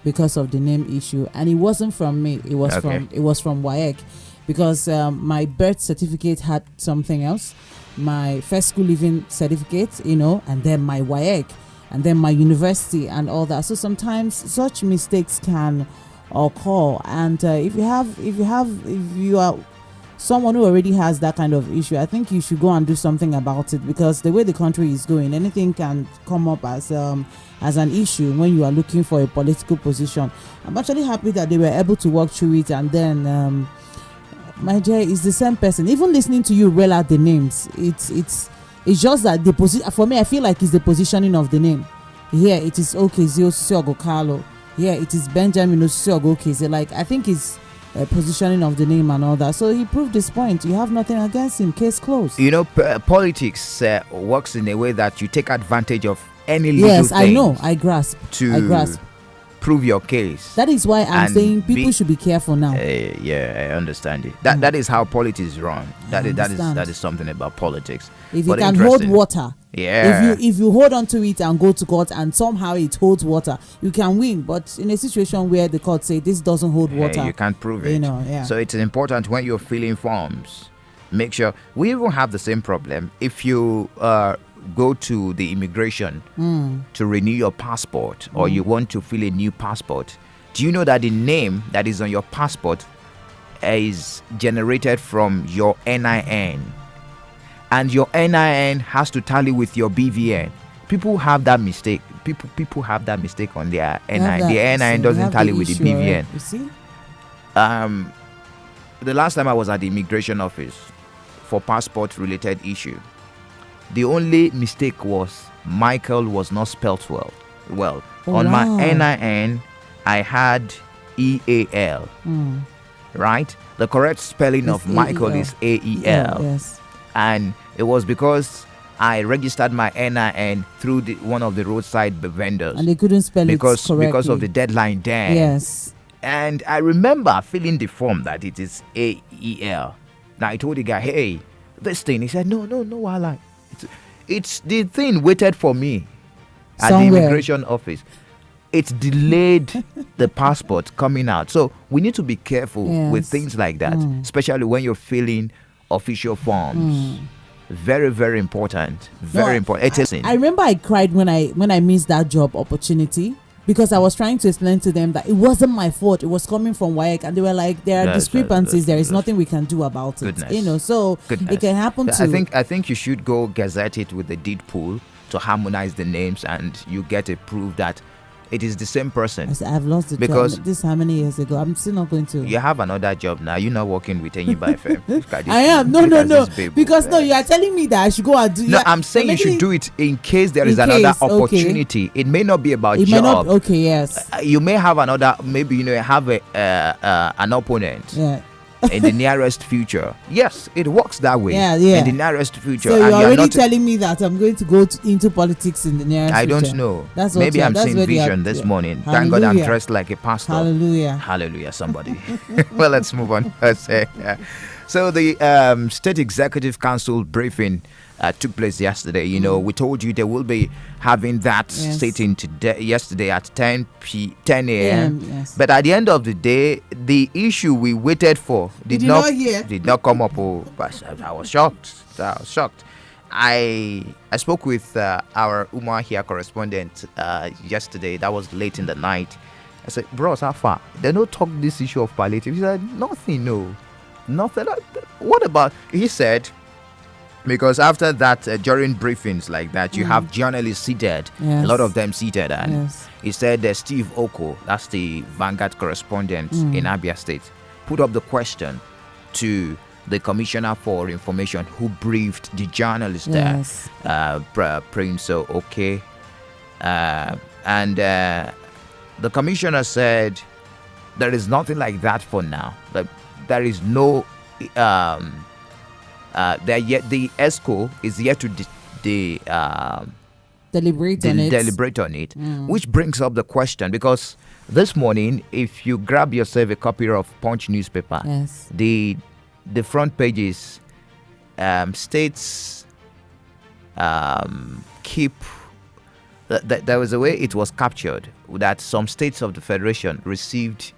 because of the name issue, and it wasn't from me. It was from WAEC, because my birth certificate had something else, my first school living certificate, and then my WAEC, and then my university and all that. So sometimes such mistakes can occur, and if you are someone who already has that kind of issue, I think you should go and do something about it, because the way the country is going, anything can come up as an issue when you are looking for a political position. I'm actually happy that they were able to work through it, and then my dear, it's the same person. Even listening to you rail out the names, it's just that the position, for me, I feel like it's the positioning of the name. Here it is Okezie Osisi Ogokalo. Here it is Benjamin Osisi Ogokezie. Like, I think it's positioning of the name and all that. So he proved his point. You have nothing against him. Case closed. Politics works in a way that you take advantage of any little yes, thing. I know. I grasp. Prove your case. That is why I'm saying people should be careful now. I understand it. That is how politics run. That is something about politics. If you can hold water, yeah. If you hold on to it and go to court and somehow it holds water, you can win. But in a situation where the court say this doesn't hold water, you can't prove it. So it's important when you're filling forms. Make sure we even have the same problem. If you go to the immigration to renew your passport, or you want to fill a new passport, do you know that the name that is on your passport is generated from your NIN, and your NIN has to tally with your BVN? People have that mistake. People have that mistake on their NIN. The NIN doesn't tally with the BVN. You see? The last time I was at the immigration office for passport related issue, the only mistake was Michael was not spelt well. My NIN, I had EAL. Right? The correct spelling of Michael is AEL. Yes. And it was because I registered my NIN through one of the roadside vendors. And they couldn't spell it correctly. Because of the deadline there. Yes. And I remember filling the form that it is AEL. Now I told the guy, hey, this thing. He said, no, I like. It's the thing waited for me at the immigration office. It's delayed the passport coming out. So we need to be careful with things like that, especially when you're filling official forms. Very, very important. Very important. I remember I cried when I missed that job opportunity, because I was trying to explain to them that it wasn't my fault. It was coming from WAEC, and they were like, there are discrepancies. There is nothing we can do about it. So it can happen to... I think you should go gazette it with the deed pool to harmonize the names, and you get a proof that it is the same person. I've lost the job. This how many years ago? I'm still not going to. You have another job now. You're not working with Enyimba FM. I am. No. Because you are telling me that I should go and do. No, I'm saying you should do it in case there is another opportunity. Okay. It may not be about job. Okay, yes. You may have another. Maybe you have an opponent. Yeah. In the nearest future. Yes, it works that way. Yeah. In the nearest future. So you're already telling me that I'm going to go into politics in the nearest future. I don't know. Maybe I'm seeing vision this morning. Hallelujah. Thank God I'm dressed like a pastor. Hallelujah, somebody. Well, let's move on. So the State Executive Council briefing took place yesterday. We told you they will be having that sitting yesterday at 10 a.m. Yes. But at the end of the day, the issue we waited for did not come up. But I was shocked. I spoke with our Umuahia correspondent yesterday. That was late in the night. I said, bros, how far? They don't talk this issue of palliative. He said, nothing. What about? He said, because after that, during briefings like that, you have journalists seated, a lot of them seated, and he said Steve Oko, that's the Vanguard correspondent in Abia State, put up the question to the Commissioner for Information, who briefed the journalist there, Prince Okay, and the Commissioner said there is nothing like that for now. There is no the ESCO is yet to deliberate on it, which brings up the question, because this morning, if you grab yourself a copy of Punch newspaper, the front pages states keep there was a way it was captured that some states of the federation received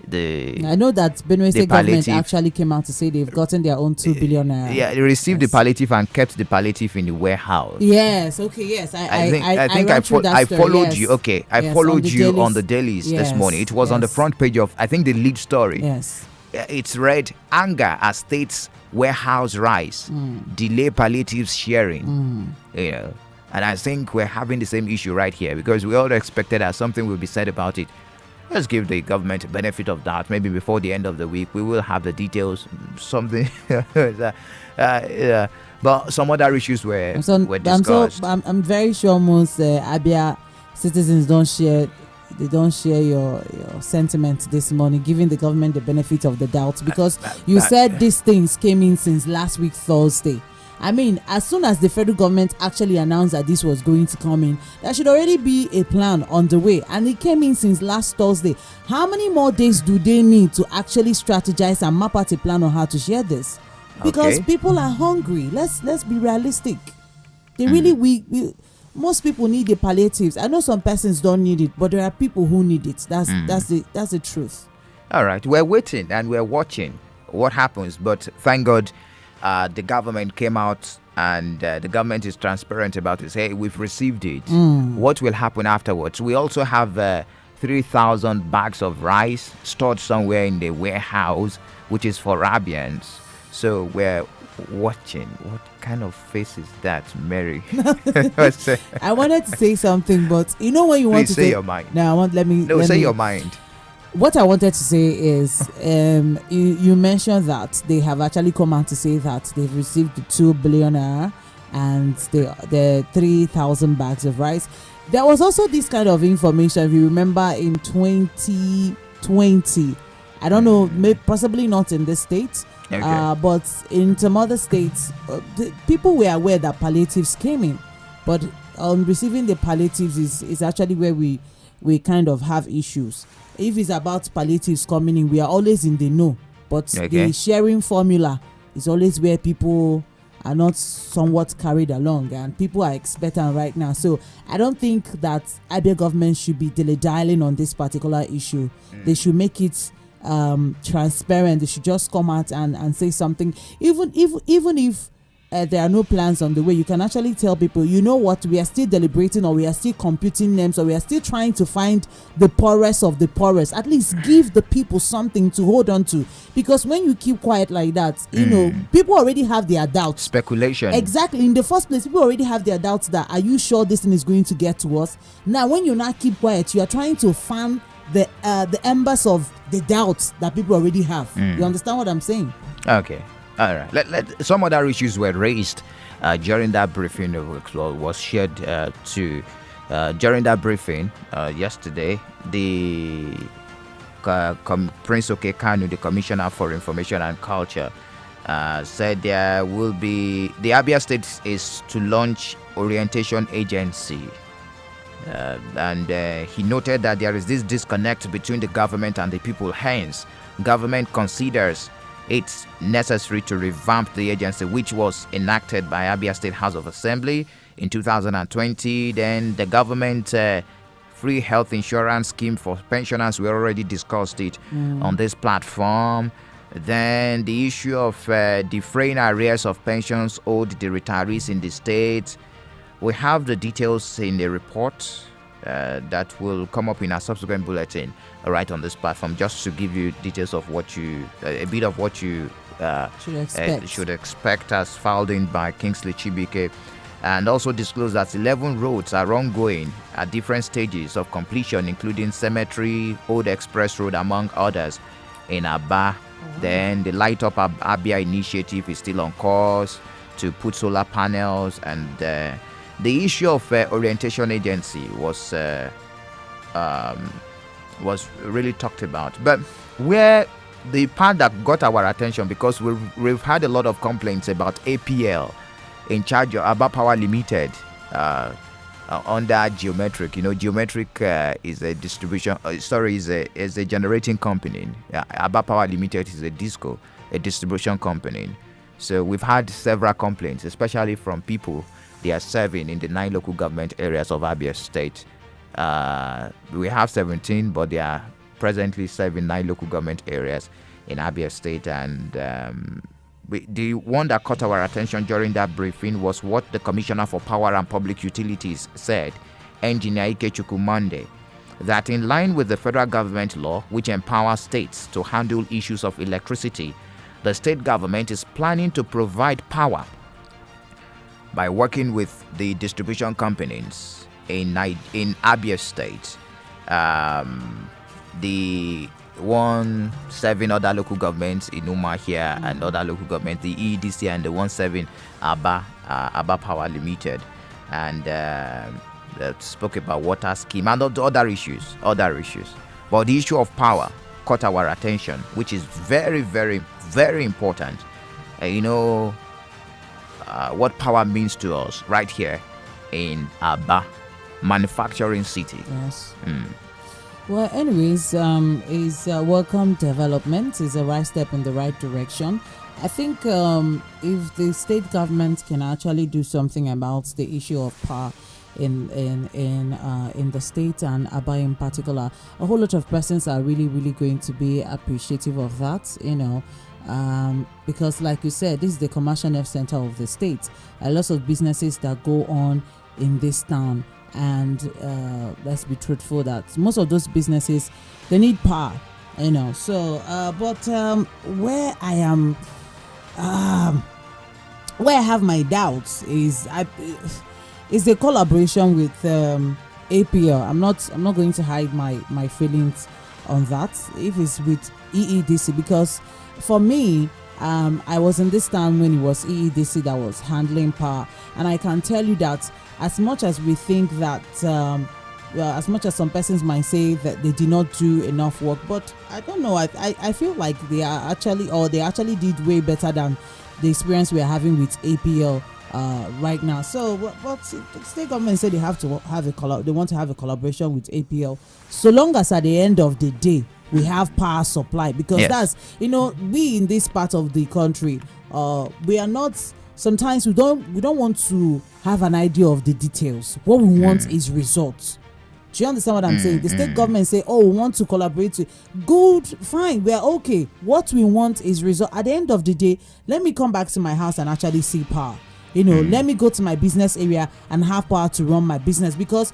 the. I know that Benue State government actually came out to say they've gotten their own 2 billion naira. Yeah, they received the palliative and kept the palliative in the warehouse. Yes, okay, yes. I think I followed you. Okay, I followed you on the dailies this morning. It was on the front page of, I think, the lead story. Yes. It's read, anger as states warehouse rise, delay palliatives sharing. You know, and I think we're having the same issue right here, because we all expected that something will be said about it. Let's give the government a benefit of that. Maybe before the end of the week, we will have the details. Something, but some other issues were discussed. I'm very sure most Abia citizens don't share your sentiment this morning, giving the government the benefit of the doubt, because you said these things came in since last week Thursday. I mean, as soon as the federal government actually announced that this was going to come in, there should already be a plan on the way, and it came in since last Thursday. How many more days do they need to actually strategize and map out a plan on how to share this? Because people are hungry. Let's be realistic. They really most people need the palliatives. I know some persons don't need it, but there are people who need it. That's the truth. All right, we're waiting and we're watching what happens, but thank God the government came out and the government is transparent about it. Hey, we've received it. What will happen afterwards? We also have 3,000 bags of rice stored somewhere in the warehouse, which is for Abians. So we're watching. What kind of face is that, Mary? I wanted to say something, but you know when you want to say your mind. No, say your mind. What I wanted to say is, you mentioned that they have actually come out to say that they've received the 2 billion naira and the 3,000 bags of rice. There was also this kind of information, if you remember, in 2020. I don't know, possibly not in this state, but in some other states, people were aware that palliatives came in, but on receiving the palliatives is actually where we kind of have issues. If it's about palliatives coming in, we are always in the know, but the sharing formula is always where people are not somewhat carried along, and people are expectant right now. So I don't think that Abia government should be dilly-dallying on this particular issue. They should make it transparent. They should just come out and say something. Even if there are no plans on the way, you can actually tell people, you know what, we are still deliberating, or we are still computing names, or we are still trying to find the poorest of the poorest. At least give the people something to hold on to, because when you keep quiet like that, you know, people already have their doubts. Speculation. Exactly. In the first place, people already have their doubts that, are you sure this thing is going to get to us? Now, when you not keep quiet, you are trying to fan the embers of the doubts that people already have. You understand what I'm saying? Okay. All right. Some other issues were raised during that briefing. Was shared during that briefing yesterday. The Prince Okekanu, the Commissioner for Information and Culture, said there will be, the Abia State is to launch orientation agency. And he noted that there is this disconnect between the government and the people. Hence, government considers it's necessary to revamp the agency, which was enacted by Abia State House of Assembly in 2020. Then the government free health insurance scheme for pensioners, we already discussed it on this platform. Then the issue of defraying arrears of pensions owed the retirees in the state. We have the details in the report that will come up in our subsequent bulletin right on this platform, just to give you details of what you, a bit of what you should expect as filed in by Kingsley Chibike, and also disclose that 11 roads are ongoing at different stages of completion, including Cemetery, Old Express Road, among others, in Aba. Then the Light Up Abia initiative is still on course to put solar panels, and the issue of orientation agency was really talked about. But where the part that got our attention, because we've had a lot of complaints about APL in charge of Aba Power Limited under Geometric. You know, Geometric is a distribution. Is a generating company. Aba Power Limited is a distribution company. So we've had several complaints, especially from people they are serving in the 9 local government areas of Abia State. We have 17, but they are presently serving 9 local government areas in Abia State. And the one that caught our attention during that briefing was what the Commissioner for Power and Public Utilities said, Engineer Ikechukwu Monday, that in line with the federal government law, which empowers states to handle issues of electricity, the state government is planning to provide power by working with the distribution companies in Abia State. The 7 other local governments in Umuahia and other local governments, the EEDC and the 7 Aba Power Limited, and spoke about water scheme and other issues. But the issue of power caught our attention, which is very, very, very important. What power means to us right here in Aba, manufacturing city. Yes. Well, anyways, is a welcome development, is a right step in the right direction. I think if the state government can actually do something about the issue of power in the state and Aba in particular, a whole lot of persons are really, really going to be appreciative of that, because like you said, this is the commercial nerve center of the state. A lot of businesses that go on in this town, and let's be truthful that most of those businesses, they need power, so but where I am where I have my doubts is the collaboration with APL. I'm not going to hide my feelings on that if it's with EEDC, because for me, I was in this town when it was EEDC that was handling power, and I can tell you that as much as we think that as much as some persons might say that they did not do enough work, but I don't know, I feel like they actually did way better than the experience we are having with APL right now. So but the state government said they want to have a collaboration with APL, so long as at the end of the day we have power supply, because yes, that's we in this part of the country, we are not, sometimes we don't want to have an idea of the details. What we want is results. Do you understand what I'm saying? The state government say, we want to collaborate. Good, fine, we are okay. What we want is result. At the end of the day, let me come back to my house and actually see power. Let me go to my business area and have power to run my business, because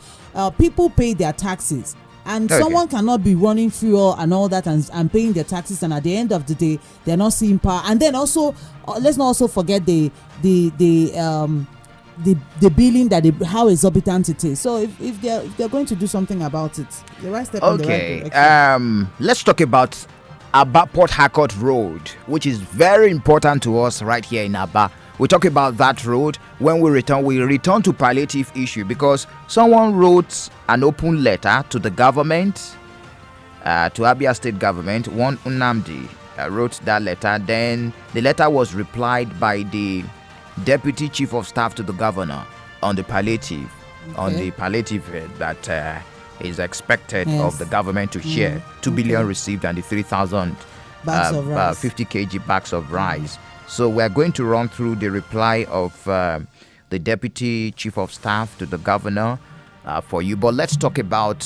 people pay their taxes. And someone cannot be running fuel and all that and paying their taxes, and at the end of the day they're not seeing power. And then also let's not also forget the billing, how exorbitant it is. So if they're going to do something about it, the right step in the right direction. Let's talk about Aba Port Harcourt Road, which is very important to us right here in Aba. We talk about that road. When we return to palliative issue, because someone wrote an open letter to the government, to Abia State government. One Nnamdi wrote that letter. Then the letter was replied by the Deputy Chief of Staff to the governor on the palliative, that is expected of the government to share. 2 billion received and the 3,000 50 kg bags of rice. So we're going to run through the reply of the Deputy Chief of Staff to the governor for you. But let's talk about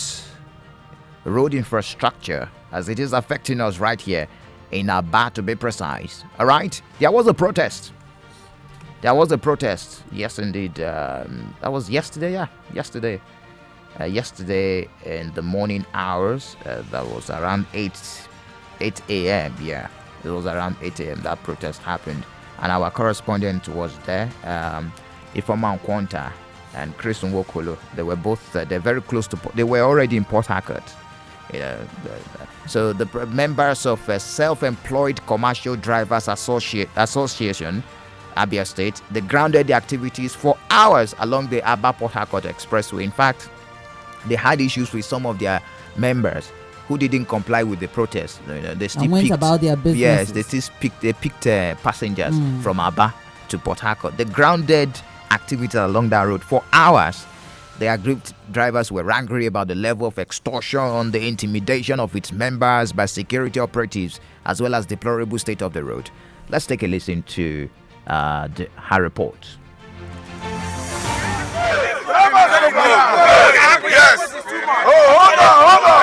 road infrastructure, as it is affecting us right here in Aba, to be precise. All right? There was a protest. Yes, indeed. That was yesterday, Yesterday in the morning hours. That was around 8 a.m., It was around 8 a.m. that protest happened, and our correspondent was there, Ifeoma Nkwonta and Chris Nwokolo. They were both they're very close to. They were already in Port Harcourt. So the members of a Self-Employed Commercial Drivers Association, Abia State, they grounded the activities for hours along the Aba Port Harcourt Expressway. In fact, they had issues with some of their members who didn't comply with the protest. They still went about their business. Yes, they picked passengers from Aba to Port Harcourt. They grounded activities along that road for hours. The aggrieved drivers were angry about the level of extortion, the intimidation of its members by security operatives, as well as deplorable state of the road. Let's take a listen to her report. Yes. Oh, hold on.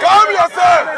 Calm yourself.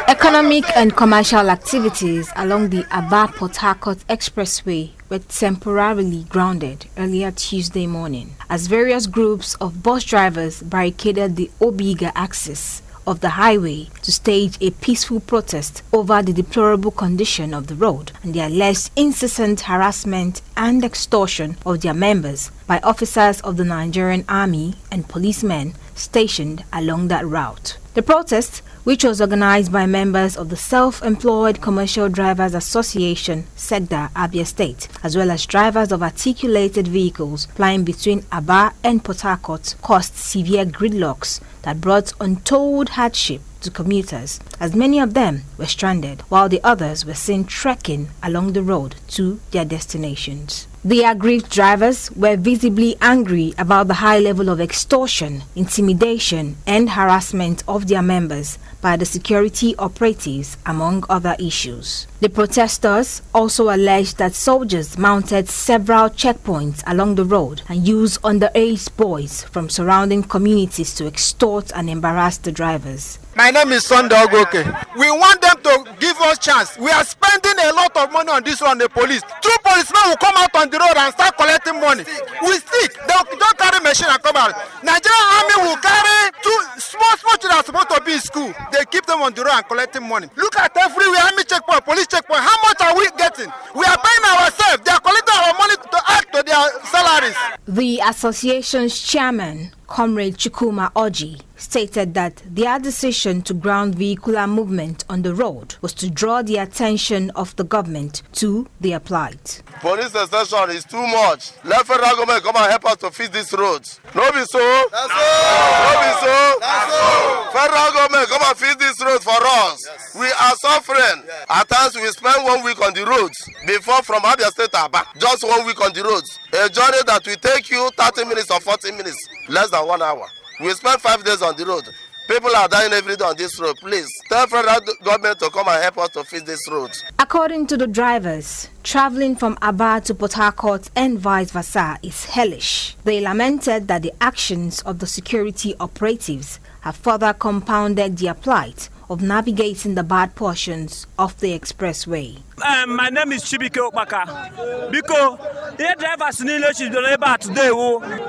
Economic and commercial activities along the Aba-Port Harcourt Expressway were temporarily grounded earlier Tuesday morning as various groups of bus drivers barricaded the Obiga axis of the highway to stage a peaceful protest over the deplorable condition of the road and the alleged incessant harassment and extortion of their members by officers of the Nigerian Army and policemen stationed along that route. The protest, which was organized by members of the Self-Employed Commercial Drivers Association, SEGDA, Abia State, as well as drivers of articulated vehicles plying between Aba and Port Harcourt, caused severe gridlocks that brought untold hardship to commuters, as many of them were stranded, while the others were seen trekking along the road to their destinations. The aggrieved drivers were visibly angry about the high level of extortion, intimidation, and harassment of their members by the security operatives, among other issues. The protesters also alleged that soldiers mounted several checkpoints along the road and used underage boys from surrounding communities to extort and embarrass the drivers. My name is Sunday Ogoke. We want them to give us chance. We are spending a lot of money on this one, the police. Two policemen will come out on the road and start collecting money. We stick. They don't carry machine and come out. Nigerian Army will carry two small children are supposed to be in school. They keep them on the road and collecting money. Look at everywhere, army checkpoint, police checkpoint. How much are we getting? We are paying ourselves. They are collecting our money to add to their salaries. The association's chairman, Comrade Chukuma Oji, stated that their decision to ground vehicular movement on the road was to draw the attention of the government to their plight. Police extension is too much. Let federal government come and help us to fix these roads. No be so. That's no be so. That's so. Federal government come and fix these roads for us. Yes. We are suffering. Yes. At times we spend 1 week on the roads. Before from Abia State to Aba, just 1 week on the roads. A journey that will take you 30 minutes or 40 minutes, less than 1 hour. We spend 5 days on the road. People are dying every day on this road. Please, tell federal government to come and help us to fix this road. According to the drivers, traveling from Aba to Port Harcourt and vice versa is hellish. They lamented that the actions of the security operatives have further compounded their plight of navigating the bad portions of the expressway. My name is Chibike Okpaka. Because the drivers need to deliver today.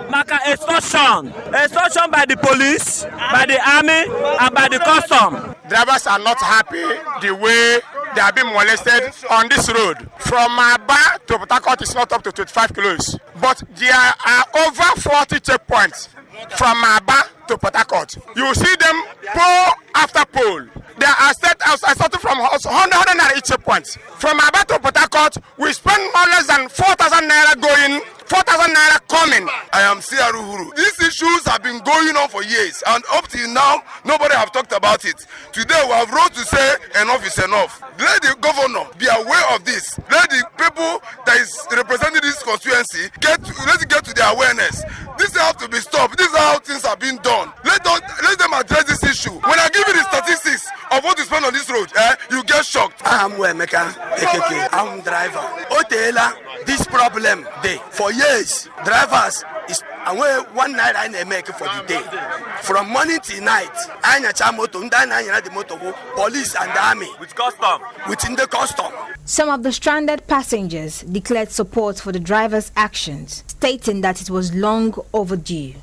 Maka extortion by the police, by the army, and by the custom. Drivers are not happy the way they are being molested on this road. From Aba to Port Harcourt is not up to 25 kilos, but there are over 40 checkpoints from Aba to Port Harcourt. You see them pole after pole. They are starting from 100 naira each checkpoint. From Aba to Port Harcourt, we spend more or less than 4,000 naira going, 4,000 naira coming. I am Siaruhuru. These issues have been going on for years, and up till now, nobody have talked about it. Today, we have wrote to say enough is enough. Let the governor be aware of this. Let the people that is representing this constituency get to their awareness. This have to be stopped. This is how things are being done. Let them address this issue. When I give you the statistics of what you spend on this road, you get shocked. I am Wemeka Ekeke. I'm driver. Otela, this problem day for years. Drivers is away 1 night I make for the day. From morning till night, I the motor, police and the army With custom. within the custom. Some of the stranded passengers declared support for the drivers' actions, stating that it was long overdue.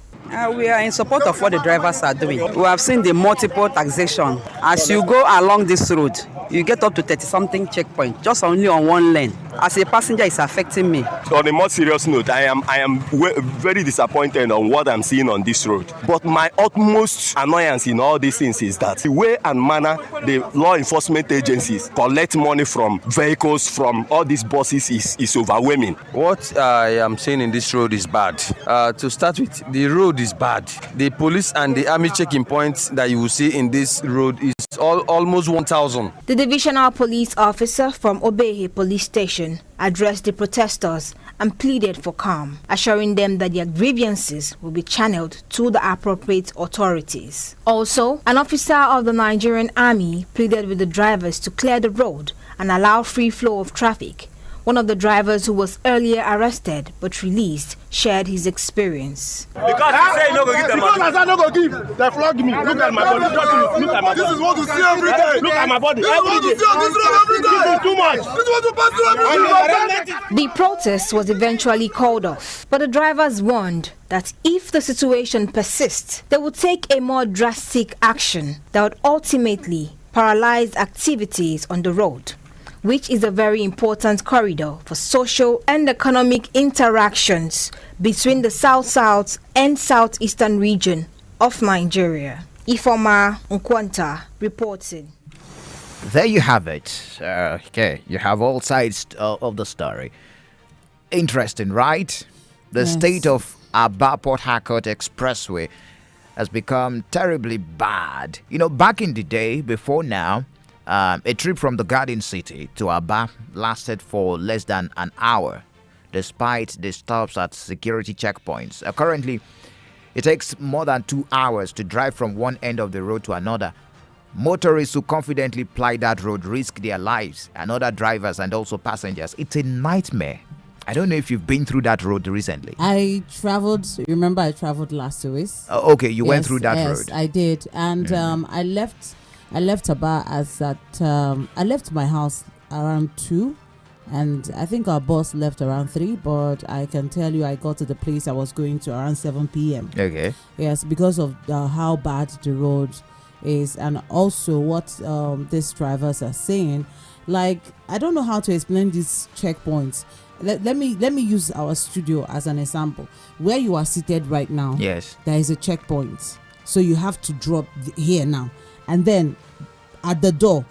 We are in support of what the drivers are doing. We have seen the multiple taxation. As you go along this road, you get up to 30-something checkpoint, just only on one lane. As a passenger, it's affecting me. On a more serious note, I am very disappointed on what I'm seeing on this road. But my utmost annoyance in all these things is that the way and manner the law enforcement agencies collect money from vehicles, from all these buses is overwhelming. What I am saying in this road is bad. To start with, the road is bad. The police and the army checking points that you will see in this road is almost 1,000. The divisional police officer from Obehe police station addressed the protesters and pleaded for calm, assuring them that their grievances will be channeled to the appropriate authorities. Also, an officer of the Nigerian Army pleaded with the drivers to clear the road and allow free flow of traffic, One of the drivers who was earlier arrested but released shared his experience. Because you say you no go give them money. Because I no go give, they flog me. Look at my body. Look at my body. This is what you see every day. Look at my body. This is what you see on this road every day. This is too much. This is what you pass through every day. The protest was eventually called off, but the drivers warned that if the situation persists, they would take a more drastic action that would ultimately paralyze activities on the road, which is a very important corridor for social and economic interactions between the South-South and Southeastern region of Nigeria. Ifoma Nkwanta reporting. There you have it. Okay, you have all sides of the story. Interesting, right? The state of Aba Port Harcourt Expressway has become terribly bad. You know, back in the day, before now, a trip from the Garden City to Aba lasted for less than an hour, despite the stops at security checkpoints. Currently, it takes more than 2 hours to drive from one end of the road to another. Motorists who confidently ply that road risk their lives, and other drivers and also passengers. It's a nightmare. I don't know if you've been through that road recently. I traveled last week. Okay, you went through that road. Yes, I did. And I left Aba I left my house around 2, and I think our bus left around 3, but I can tell you I got to the place I was going to around 7 p.m. Okay. Yes, because of how bad the road is, and also what these drivers are saying. Like, I don't know how to explain these checkpoints. Let me use our studio as an example. Where you are seated right now, yes, there is a checkpoint, so you have to drop here now, and then at the door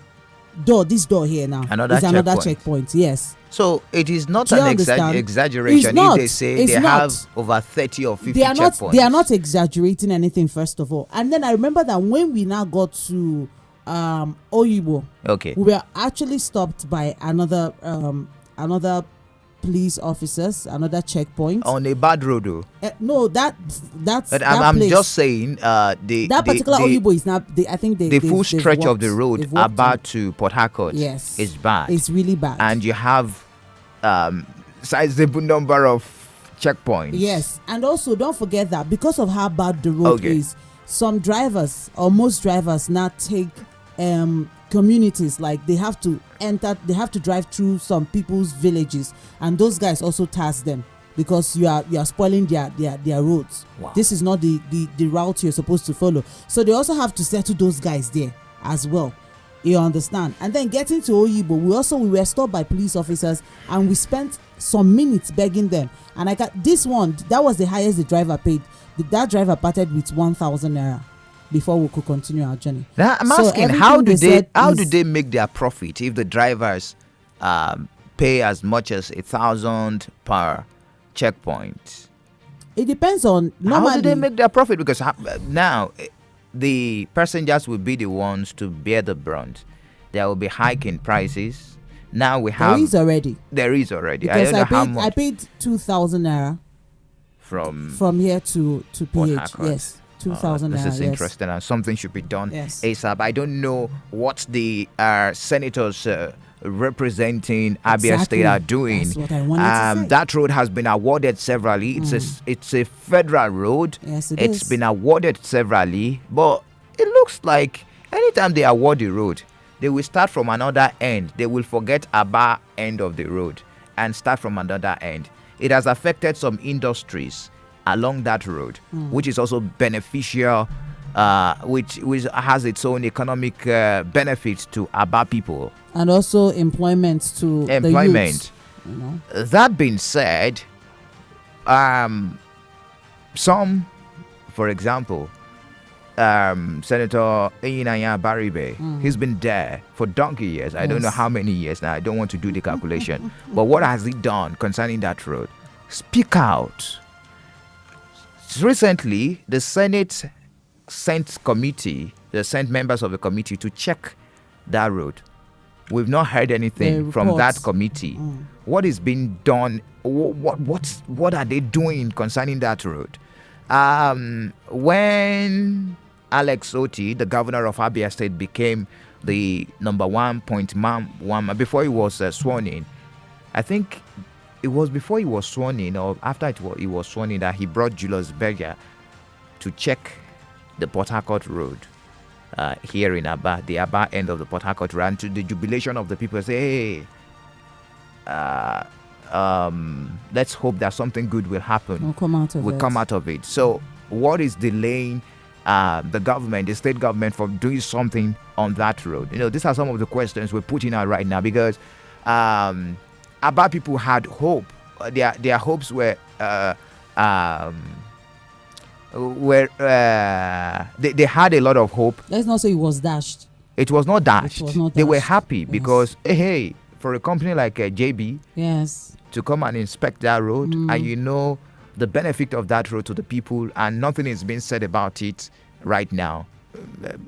this door here now is another checkpoint. Yes, so it is not an exaggeration if they say they have over 30 or 50 checkpoints. They are not exaggerating anything, first of all. And then I remember that when we now got to Oyibo, okay, we were actually stopped by another police officers, another checkpoint on a bad road. No, that's but I'm just saying that particular Oyibo is not. I think the full stretch of the road about to Port Harcourt, yes, is bad. It's really bad, and you have sizable number of checkpoints. Yes, and also don't forget that because of how bad the road is, some drivers or most drivers now take communities, like they have to drive through some people's villages, and those guys also task them because you are spoiling their roads. Wow. This is not the route you're supposed to follow, so they also have to settle those guys there as well, you understand. And then getting to Oyibo, we were stopped by police officers, and we spent some minutes begging them, and I got this one, that was the highest the driver paid. That driver parted with 1,000 naira before we could continue our journey. Now I'm asking, how do they make their profit if the drivers pay as much as 1,000 per checkpoint? It depends on normally. How do they make their profit? Because now the passengers will be the ones to bear the brunt. There will be hiking prices. Now we have there is already. Because I don't know how much. I paid 2,000 naira from here to PH. Yes. 2,000 this is interesting, and something should be done ASAP. I don't know what the senators representing Abia State are doing. That's what I wanted to say. That road has been awarded severally. It's a federal road. Yes, it's been awarded severally, but it looks like anytime they award the road, they will start from another end. They will forget Aba end of the road and start from another end. It has affected some industries along that road, which is also beneficial, which has its own economic benefits to Aba people, and also employment to the youth, you know? That being said, some, for example, Senator Enyimba, he's been there for donkey years. I don't know how many years now. I don't want to do the calculation. But what has he done concerning that road? Speak out. Recently, the Senate sent members of the committee to check that road. We've not heard anything from that committee. What is being done? What are they doing concerning that road? When Alex Oti, the governor of Abia State, became the number 1 point man before he was sworn in, I think it was before he was sworn in, or after he was sworn in, that he brought Julius Berger to check the Port Harcourt Road here in Aba, the Aba end of the Port Harcourt Road, and to the jubilation of the people, say, hey, let's hope that something good will happen. We'll come out of it. So what is delaying the government, the state government, from doing something on that road? These are some of the questions we're putting out right now, because Aba people had hope. Their hopes were they had a lot of hope. Let's not say it was dashed. It was not dashed. They were happy because yes. For a company like JB, yes, to come and inspect that road, and the benefit of that road to the people, and nothing is being said about it right now.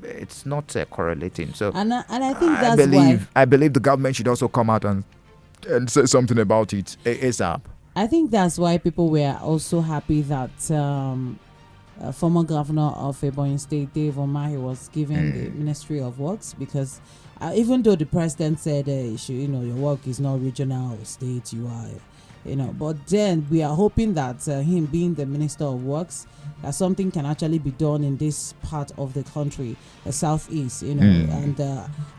It's not correlating. So, and I think that's why I believe the government should also come out and say something about it ASAP. I think that's why people were also happy that former governor of Ebonyi State, Dave Omahi, was given the Ministry of Works, because even though the president said, your work is not regional or state, you are, but then we are hoping that him being the Minister of Works, that something can actually be done in this part of the country, the southeast, and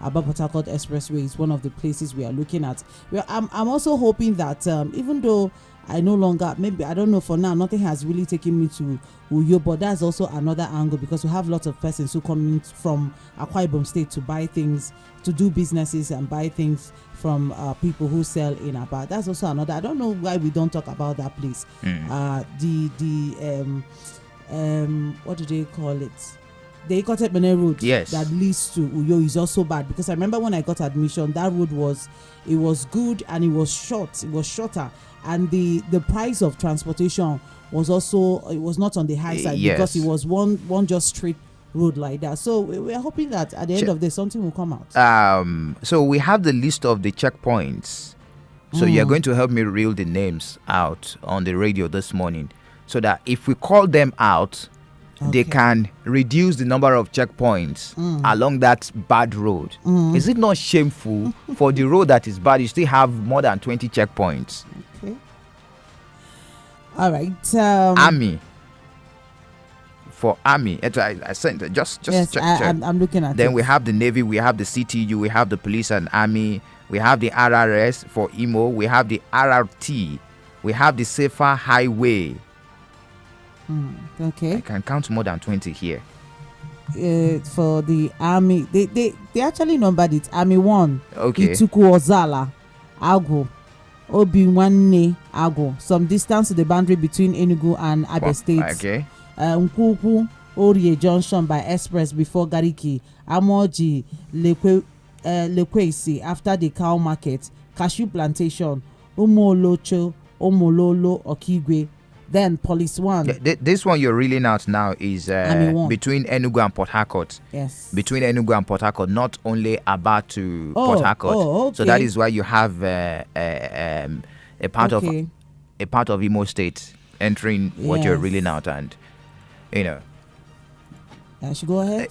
Aba Port Harcourt Expressway is one of the places we are looking at. I'm also hoping that even though I no longer, maybe, I don't know, for now, nothing has really taken me to Uyo, but that's also another angle, because we have lots of persons who come in from Akwa Ibom State to buy things, to do businesses and buy things from people who sell in Aba. That's also another. I don't know why we don't talk about that place. What do they call it? The Ikotet Bene Road, yes, that leads to Uyo is also bad, because I remember when I got admission, that road was good and it was shorter, and the price of transportation was also, it was not on the high side, yes, because it was one just straight road like that. So we're hoping that at the end of the day something will come out. So we have the list of the checkpoints. So you're going to help me reel the names out on the radio this morning, so that if we call them out, they can reduce the number of checkpoints along that bad road. Is it not shameful for the road that is bad, you still have more than 20 checkpoints? Okay. All right. Army. For Army, I sent it. Just yes, check. I'm looking at it. Then we have the Navy, we have the CTU, we have the Police and Army, we have the RRS for Imo, we have the RRT, we have the Safer Highway. Okay. I can count more than 20 here. For the Army, they actually numbered it. Army 1. Okay. Ituku Ozala, Agu, Obiwanne, Agu. Some distance to the boundary between Enugu and Abia State. Okay. Nkuku, Orie Junction by Express before Gariki, Amoji, Lekwesi after the cow market, Cashew Plantation, Umolocho, Omololo, Okigwe. Then Police 1. This one you're reeling out now is between Enugu and Port Harcourt. Yes. Between Enugu and Port Harcourt, not only Aba to Port Harcourt. Okay. So that is why you have a part of Imo State entering what you're reeling out, and I should go ahead.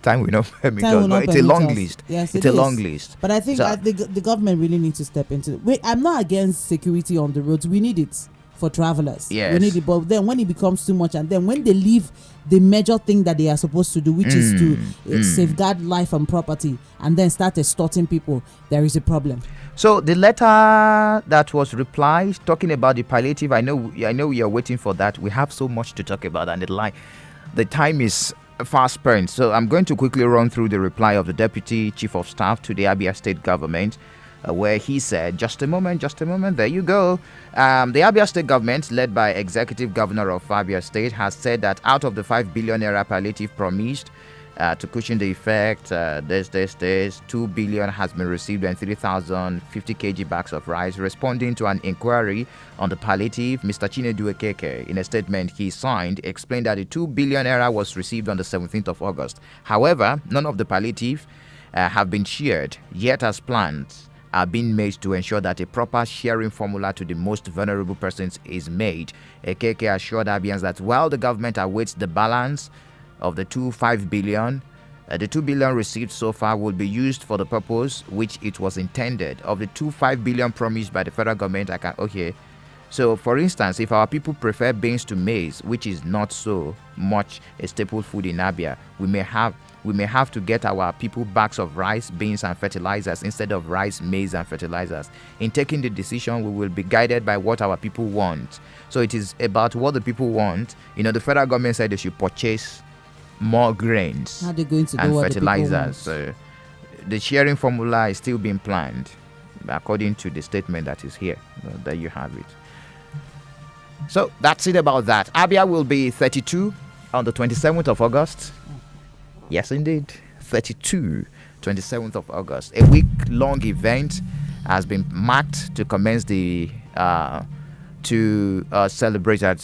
Time will not permit us, but it's a long list. Yes, it's a long list. But I think the government really needs to step into it. I'm not against security on the roads. We need it for travelers. Yes. We need it, but then when it becomes too much, and then when they leave the major thing that they are supposed to do, which is to safeguard life and property, and then start extorting people, there is a problem. So the letter that was replied talking about the palliative, I know we are waiting for that. We have so much to talk about, and the time is fast spent. So I'm going to quickly run through the reply of the Deputy Chief of Staff to the Abia State government, where he said, just a moment, there you go. The Abia State government, led by Executive Governor of Abia State, has said that out of the 5 billion naira palliative promised to cushion the effect, 2 billion has been received and 3,050 kg bags of rice. Responding to an inquiry on the palliative, Mr. Chinedu Ekeke, in a statement he signed, explained that the 2 billion naira was received on the 17th of August. However, none of the palliative have been shared, yet as plans are being made to ensure that a proper sharing formula to the most vulnerable persons is made. Ekeke assured Abians that while the government awaits the balance of the 5 billion The 2 billion received so far will be used for the purpose which it was intended. Of the 5 billion promised by the federal government, So, for instance, if our people prefer beans to maize, which is not so much a staple food in Abia, we may have to get our people bags of rice, beans, and fertilizers instead of rice, maize, and fertilizers. In taking the decision, we will be guided by what our people want. So it is about what the people want. The federal government said they should purchase more grains How are they going to and do what fertilizers. So the sharing formula is still being planned, according to the statement that is here. There you have it. So that's it about that. Abia will be 32 on the 27th of August. Yes, indeed. 32, 27th of August. A week-long event has been marked to commence to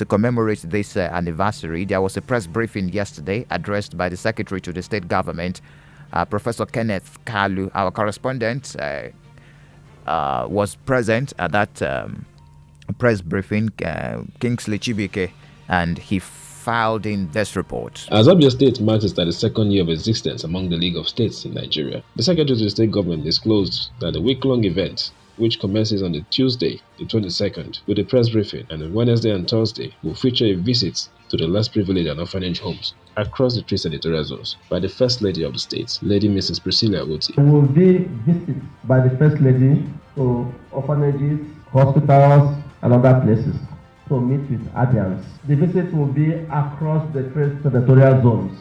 commemorate this anniversary. There was a press briefing yesterday addressed by the Secretary to the State Government, Professor Kenneth Kalu. Our correspondent was present at that press briefing, Kingsley Chibike, and he filed in this report. As Abia State marks its 32nd year of existence among the League of States in Nigeria, the Secretary to the State Government disclosed that the week-long event, which commences on the Tuesday, the 22nd, with a press briefing, and on Wednesday and Thursday, will feature a visit to the less privileged and orphanage homes across the 3 senatorial zones by the First Lady of the state, Lady Mrs. Priscilla Oti. There will be visits by the First Lady to orphanages, hospitals, and other places to meet with Abians. The visit will be across the 3 senatorial zones.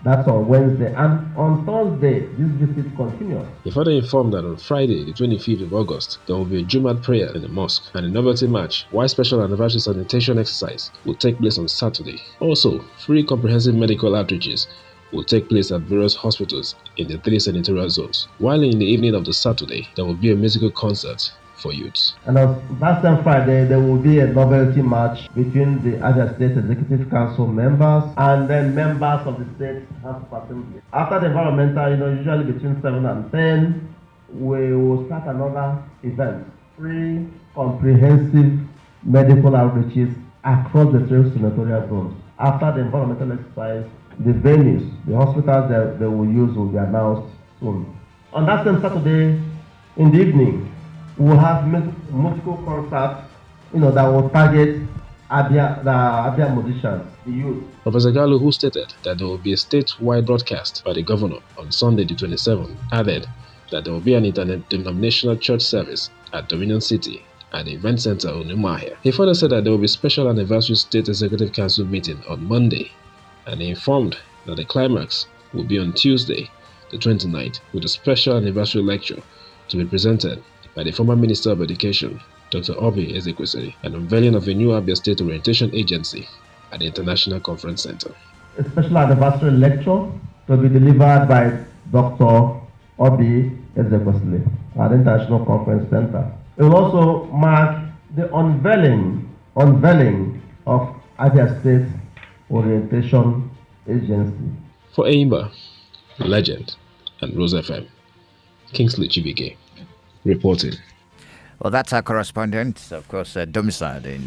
That's on Wednesday. And on Thursday, this visit continues. He further informed that on Friday, the 25th of August, there will be a Jumat prayer in the mosque and a novelty march, while special anniversary sanitation exercise will take place on Saturday. Also, free comprehensive medical outreaches will take place at various hospitals in the 3 senatorial zones. While in the evening of the Saturday, there will be a musical concert for youths. And on that same Friday, there will be a novelty march between the Abia State Executive Council members and then members of the State House of Assembly. After the environmental, usually between 7 and 10, we will start another event. Free, comprehensive medical outreaches across the 3 senatorial zones. After the environmental exercise, the venues, the hospitals that they will use will be announced soon. On that same Saturday, in the evening, we'll have multiple concerts, that will target the Abia musicians, the youth. Professor Gallo, who stated that there will be a statewide broadcast by the governor on Sunday the 27th, added that there will be an interdenominational church service at Dominion City at the event center on Umahia. He further said that there will be a special anniversary state executive council meeting on Monday, and he informed that the climax will be on Tuesday the 29th with a special anniversary lecture to be presented by the former Minister of Education, Dr. Obi Ezekwesili, an unveiling of a new Abia State Orientation Agency at the International Conference Center. A special anniversary lecture to be delivered by Dr. Obi Ezekwesili at the International Conference Center. It will also mark the unveiling of Abia State Orientation Agency. For Enyimba, Legend, and Rose FM, Kingsley Chibike reporting. Well, that's our correspondent, of course, domiciled in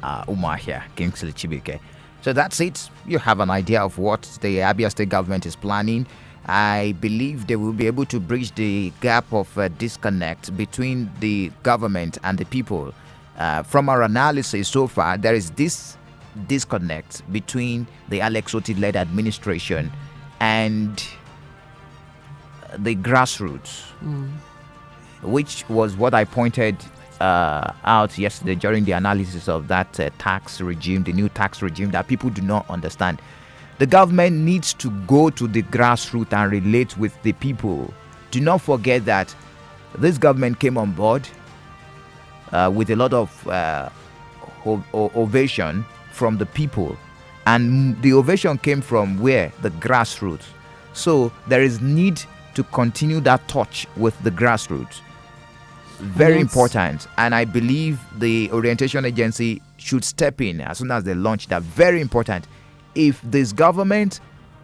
Umahia, Kingsley Chibike. So that's it. You have an idea of what the Abia State government is planning. I believe they will be able to bridge the gap of disconnect between the government and the people. From our analysis so far, there is this disconnect between the Alex Oti-led administration and the grassroots, which was what I pointed out yesterday during the analysis of that tax regime, the new tax regime that people do not understand. The government needs to go to the grassroots and relate with the people. Do not forget that this government came on board with a lot of ovation from the people, and the ovation came from where? The grassroots. So there is need to continue that touch with the grassroots. Very important. And I believe the orientation agency should step in as soon as they launch that. Very important. If this government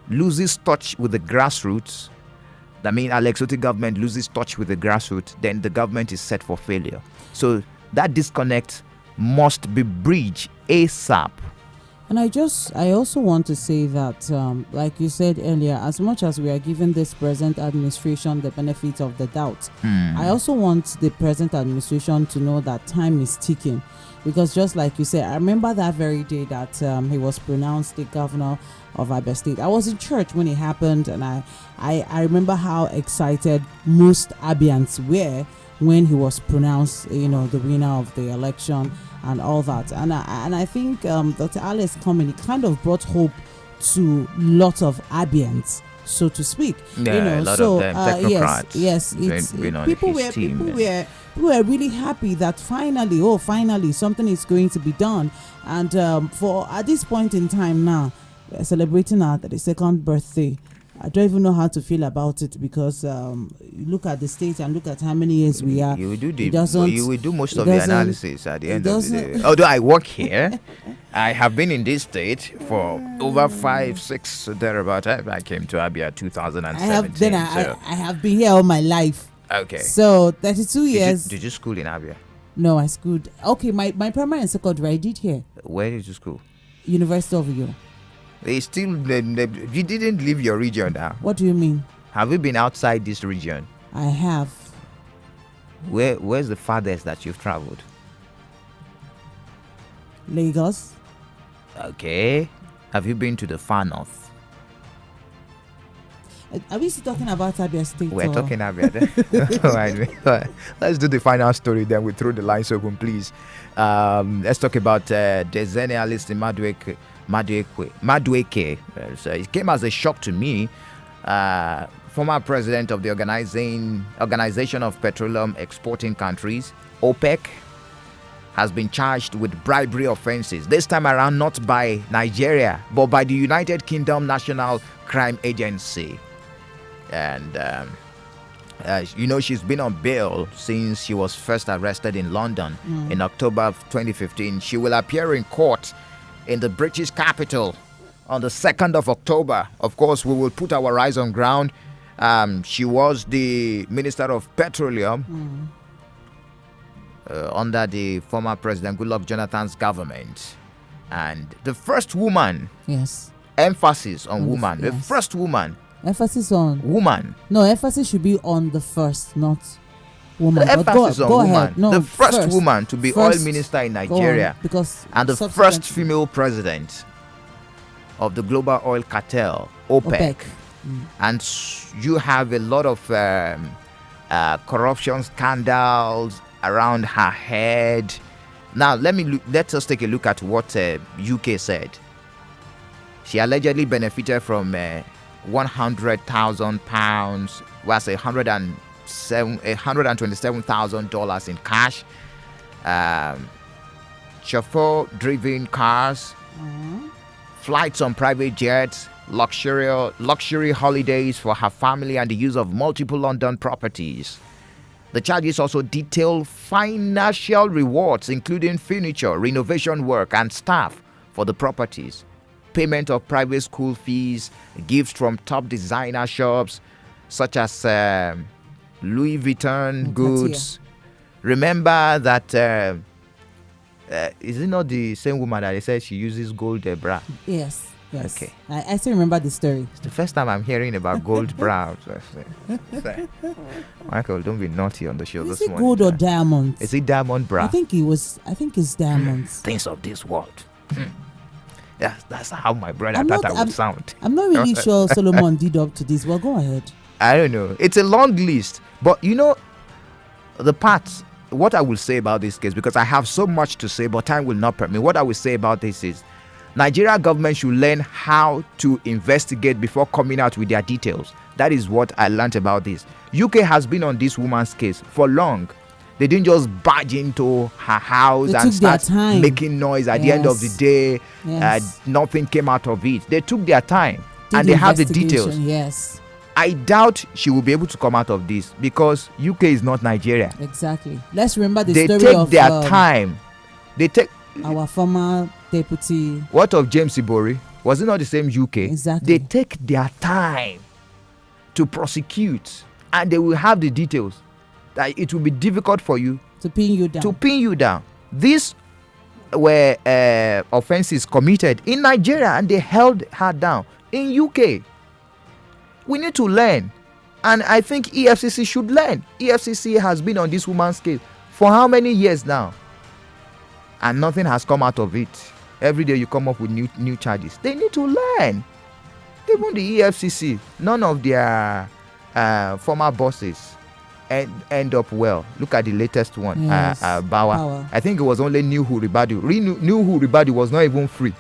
loses touch with the grassroots, that means Alex Oti government loses touch with the grassroots, then the government is set for failure. So that disconnect must be bridged ASAP. And I also want to say that, like you said earlier, as much as we are giving this present administration the benefit of the doubt, I also want the present administration to know that time is ticking. Because just like you said, I remember that very day that he was pronounced the governor of Abia State. I was in church when it happened, and I remember how excited most Abians were when he was pronounced, the winner of the election and all that. And I think Dr. Alice coming, it kind of brought hope to lots of Abians, so to speak. Yeah, a lot of them, technocrats. Yes, people were really happy that finally something is going to be done. And for at this point in time now, we're celebrating our 32nd birthday. I don't even know how to feel about it, because you look at the state and look at how many years we are. You will do most of the analysis at the end of the day. Although I work here, I have been in this state for over 5, 6 thereabout. I came to Abia 2017. I have been here all my life. Okay. So 32 years. Did you school in Abia? No, I schooled. Okay, my primary and secondary I did here. Where did you school? University of Uyo. You didn't leave your region now. What do you mean? Have you been outside this region? I have. Where's the farthest that you've traveled? Lagos. Okay. Have you been to the far north? Are we still talking about Abia State? We're talking Abia. All right. Let's do the final story, then we throw the lines open, please. Let's talk about Dezeni Alice Madueke. So it came as a shock to me. Former president of the Organization of Petroleum Exporting Countries, OPEC, has been charged with bribery offenses. This time around, not by Nigeria, but by the United Kingdom National Crime Agency. And she's been on bail since she was first arrested in London in October of 2015. She will appear in court in the British capital on the 2nd of October. Of course, we will put our eyes on ground. She was the Minister of Petroleum under the former President Goodluck Jonathan's government. And the first woman. Yes. Emphasis on woman. Yes. The first woman. Emphasis on woman. No, emphasis should be on the first, not woman. The emphasis on woman. Ahead. No, the first woman to be oil minister in Nigeria, and the first female president of the global oil cartel, OPEC. And you have a lot of corruption scandals around her head. Now let us take a look at what UK said. She allegedly benefited from £100,000, was $127,000 in cash, chauffeur-driven cars, flights on private jets, luxury holidays for her family, and the use of multiple London properties. The charges also detail financial rewards, including furniture, renovation work, and staff for the properties, payment of private school fees, gifts from top designer shops such as Louis Vuitton goods. Remember that is it not the same woman that they said she uses gold bra? Yes. Okay. I still remember the story. It's the first time I'm hearing about gold bra. Michael, don't be naughty on the show this morning. Is it gold or diamonds? Is it diamond bra? I think it's diamonds. Things of this world. Yeah, that's how my brother thought I would sound. I'm not really sure Solomon did up to this. Well, go ahead. I don't know. It's a long list. But what I will say about this case, because I have so much to say, but time will not permit me. What I will say about this is Nigeria government should learn how to investigate before coming out with their details. That is what I learned about this. UK has been on this woman's case for long. They didn't just barge into her house and start making noise at the end of the day. Nothing came out of it. They took their time and they have the details. Yes. I doubt she will be able to come out of this because UK is not Nigeria. Exactly. Let's remember the story of... They take their time. They take... Our former deputy... What of James Ibori? Was it not the same UK? Exactly. They take their time to prosecute and they will have the details. That it will be difficult for you to pin you down. This were offenses committed in Nigeria and they held her down. In UK, we need to learn, and I think EFCC should learn. EFCC has been on this woman's case for how many years now, and nothing has come out of it. Every day you come up with new charges. They need to learn. Even the EFCC, none of their former bosses end up well. Look at the latest one, yes. Bauer. I think it was only Nuhu Ribadu. Nuhu Ribadu was not even free.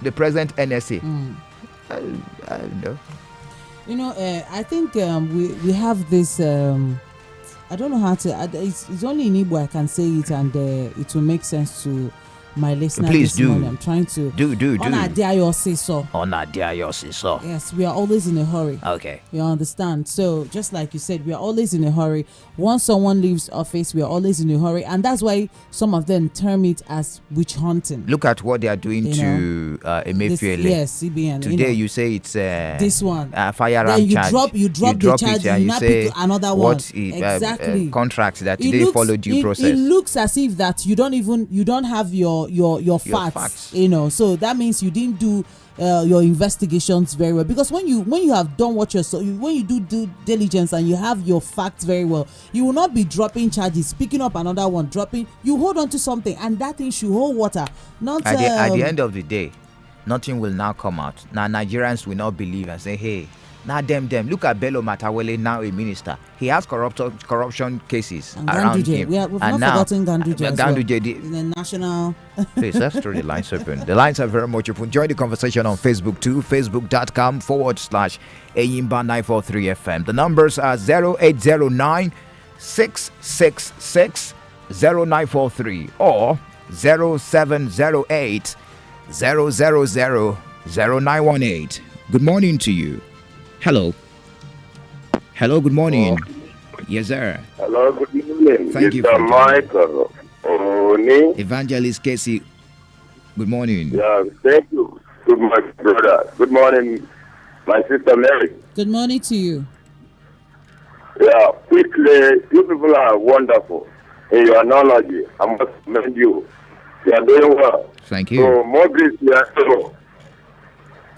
The present NSA. I don't know. You know, I think we have this. I don't know how to. It's only in Igbo I can say it, and it will make sense to my listeners. Please do. Morning. I'm trying to do. Yes, we are always in a hurry. Okay. You understand? So just like you said, we are always in a hurry. Once someone leaves office, we are always in a hurry, and that's why some of them term it as witch hunting. Look at what they are doing to Emefiele. Yes, CBN. Today you say it's this one firearm then you charge. You drop the charge, and you now say pick another one. Exactly. Contracts that today follow due process. It looks as if that you don't have your facts. You know, so that means you didn't do your investigations very well, because when you have done what when you do due diligence and you have your facts very well, you will not be dropping charges, picking up another one, dropping. You hold on to something, and that thing should hold water. Not at the end of the day, nothing will now come out. Now Nigerians will not believe and say, hey, now them. Look at Bello Matawele, now a minister. He has corruption cases and around him. We've not forgotten Ganduje. Ganduje, the national. Please, that's true. The lines open. The lines are very much open. Join the conversation on Facebook too. Facebook.com/Enyimba 943 FM. The numbers are 0809 666 0943 or 0708 000 0918. Good morning to you. Hello, good morning. Yes, sir. Hello, good evening. Thank you. Mr. Michael Oni. Evangelist Casey, good morning. Yeah, thank you. Good morning, brother. Good morning, my sister Mary. Good morning to you. Yeah, quickly, you people are wonderful in your analogy. I must commend you. You are doing well. Thank you. So, more grace, you are so.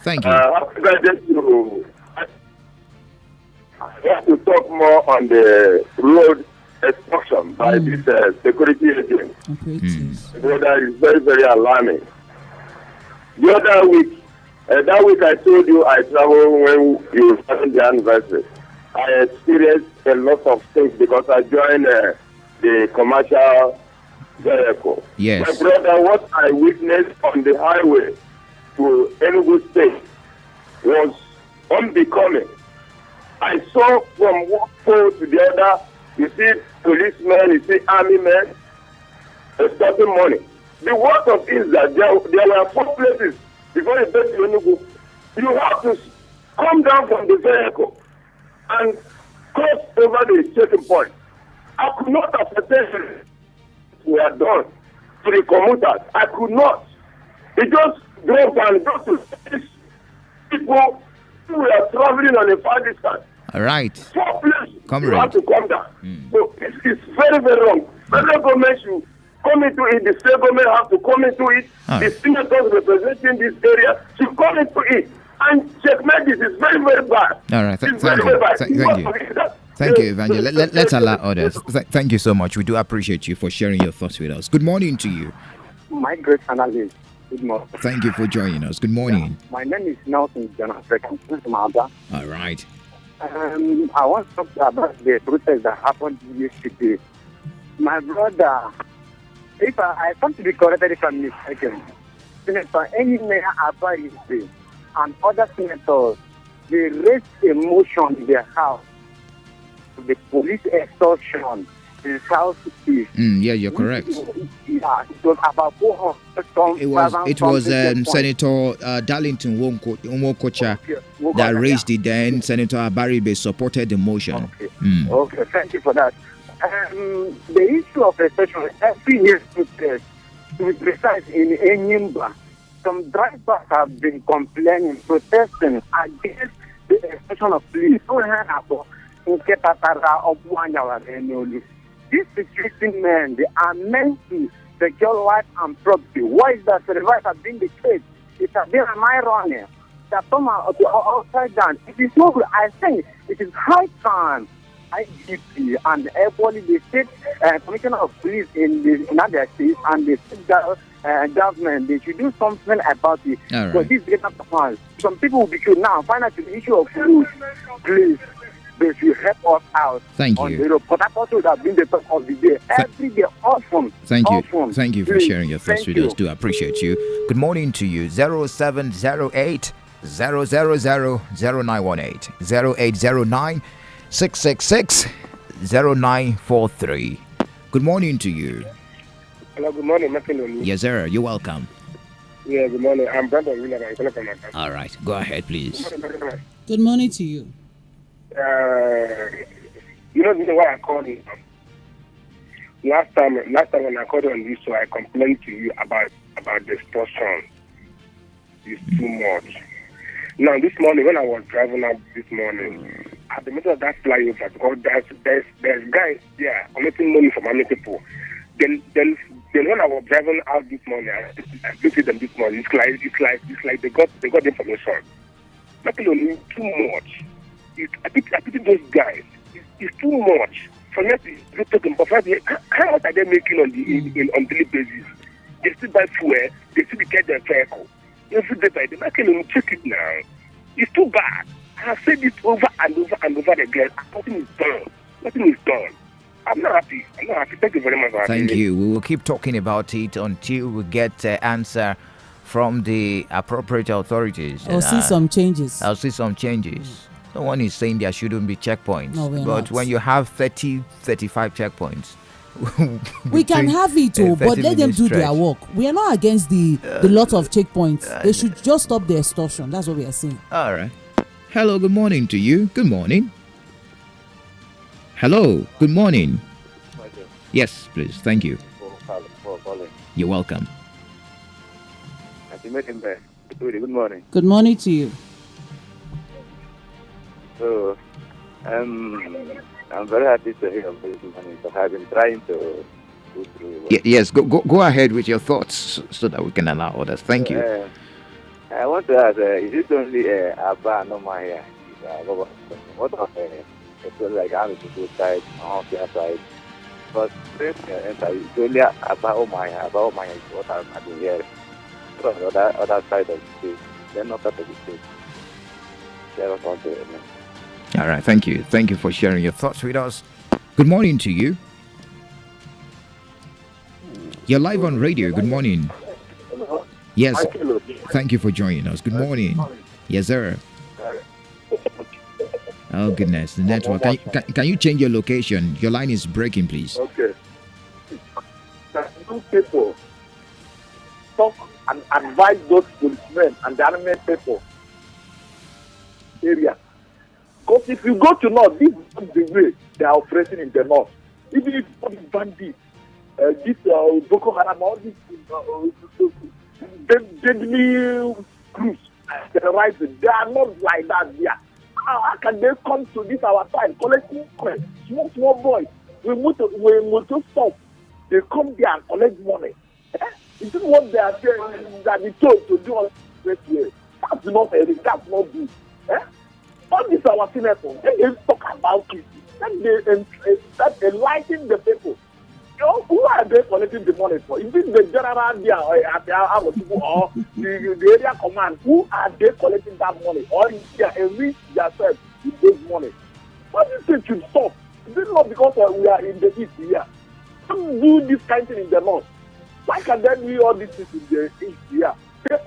Thank you. I have to talk more on the road extortion by this security agent. That is very, very alarming. The other week, that week I told you I traveled when you were having the anniversary. I experienced a lot of things because I joined the commercial vehicle. Yes. My brother, what I witnessed on the highway to Enugu State was unbecoming. I saw from one pole to the other, you see policemen, you see army men, extorting money. The worst of it is that there were 4 places before you get to Enugu. You have to come down from the vehicle and cross over the checking point. I could not ascertain we are done to the commuters. I could not. It just drove and just to people who were traveling on a far distance. All right. 4 places. Come you right. have to come down. So it's very, very wrong. Federal government should come into it. The state government have to come into it. The senators representing this area should come into it. And checkmate this is very, very bad. All right. Thank you. Thank you, Evangel. Let's allow others. Thank you so much. We do appreciate you for sharing your thoughts with us. Good morning to you. My great analyst. Good morning. Thank you for joining us. Good morning. My name is Nelson Jonathan. All right. I want to talk about the protest that happened yesterday. My brother, if I want to be corrected if I'm mistaken, Senator Enyimba and other senators, they raised a motion in their house to the police extortion in Southeast. Yeah, you're correct. Yeah, it was about 400. It was Senator Darlington Nwokocha that raised it. Then Senator Abaribe supported the motion. Okay, thank you for that. The issue of extortion, every year protest, to be precise, in Enyimba, some drivers have been complaining, protesting against the extortion of police. These security men, they are meant to secure life and property. Why is that? The reverse has been the case. It has been an irony that some are upside down. It is not. I think it is high time IGP and equally the state commissioner of police in the United States and the state government, they should do something about it. All right. So this is not the plan. Some people will be killed now. Finally, the issue of food, please, they should help us out. Thank on you. The road. But that also has been the talk of the day. Every day, often. Thank you. Often. Thank you for Please. sharing your thoughts with us. Do appreciate you. Good morning to you. 0708 000 0918 0809 666 0943. Good morning to you. Hello, good morning, Makeloni. Yes, sir. You're welcome. Yeah, good morning. I'm Brandon Wheeler. I'm calling from my country. All right. Go ahead, please. Good morning to you. You know the reason why I called you? Last time when I called on this show, I complained to you about the extortion. It's too much. Now, this morning, when I was driving out this morning, at the middle of that flyover, because there's guys there collecting money from many people. Then when I was driving out this morning, I looked at them this morning. It's like they got the information. Not only too much. I pity those guys. It's too much. For me to look at them, but how much are they making on daily basis? They still buy fuel. They still get their vehicle. Every day by the market, check it now. It's too bad. I have said this over and over and over again. Nothing is done. Nothing is done. I'm not happy. Thank you very much. Thank you. We will keep talking about it until we get an answer from the appropriate authorities. I'll see some changes. No one is saying there shouldn't be checkpoints. No, but not. When you have 30, 35 checkpoints, we can have it, but let them do their work. We are not against the lot of checkpoints. They should just stop the extortion. That's what we are saying. All right. Hello, good morning to you. Good morning. Hello, good morning. Yes, please. Thank you. You're welcome. Good morning. Good morning to you. So, I'm very happy to hear of this morning, but I've been trying to go through. Yes, go ahead with your thoughts so that we can allow others. Thank you. I want to ask, is it only Abba no here? What of people like I'm to go side, on the side? But it's only Abba Omaya is what I've been hearing. From the other side of the state, they're not part of the state. They're not part of it. All right, thank you. Thank you for sharing your thoughts with us. Good morning to you. You're live on radio. Good morning. Yes. Thank you for joining us. Good morning. Yes, sir. Oh, goodness. The network. Can you change your location? Your line is breaking, please. Okay. Some people talk and advise those policemen and the army people area. Because if you go to North, this is the way they are operating in the North. Even if all these bandits, this Boko Haram, all these deadly groups terrorizing, they are not like that here. How can they come to this our side, collecting money? Small boys, we move to stop. They come there and collect money. Is this what they are saying that they told to do all this way? That's not fair. That's not good. All this our senators, they talk about it. They enlighten the people. You know, who are they collecting the money for? Is it the general there at our people or the area command? Who are they collecting that money? Or is they enrich themselves with this money? What do you think should stop? This is not because we are in the east here. Don't do this kind of thing in the north. Why can they do all these things in the east here?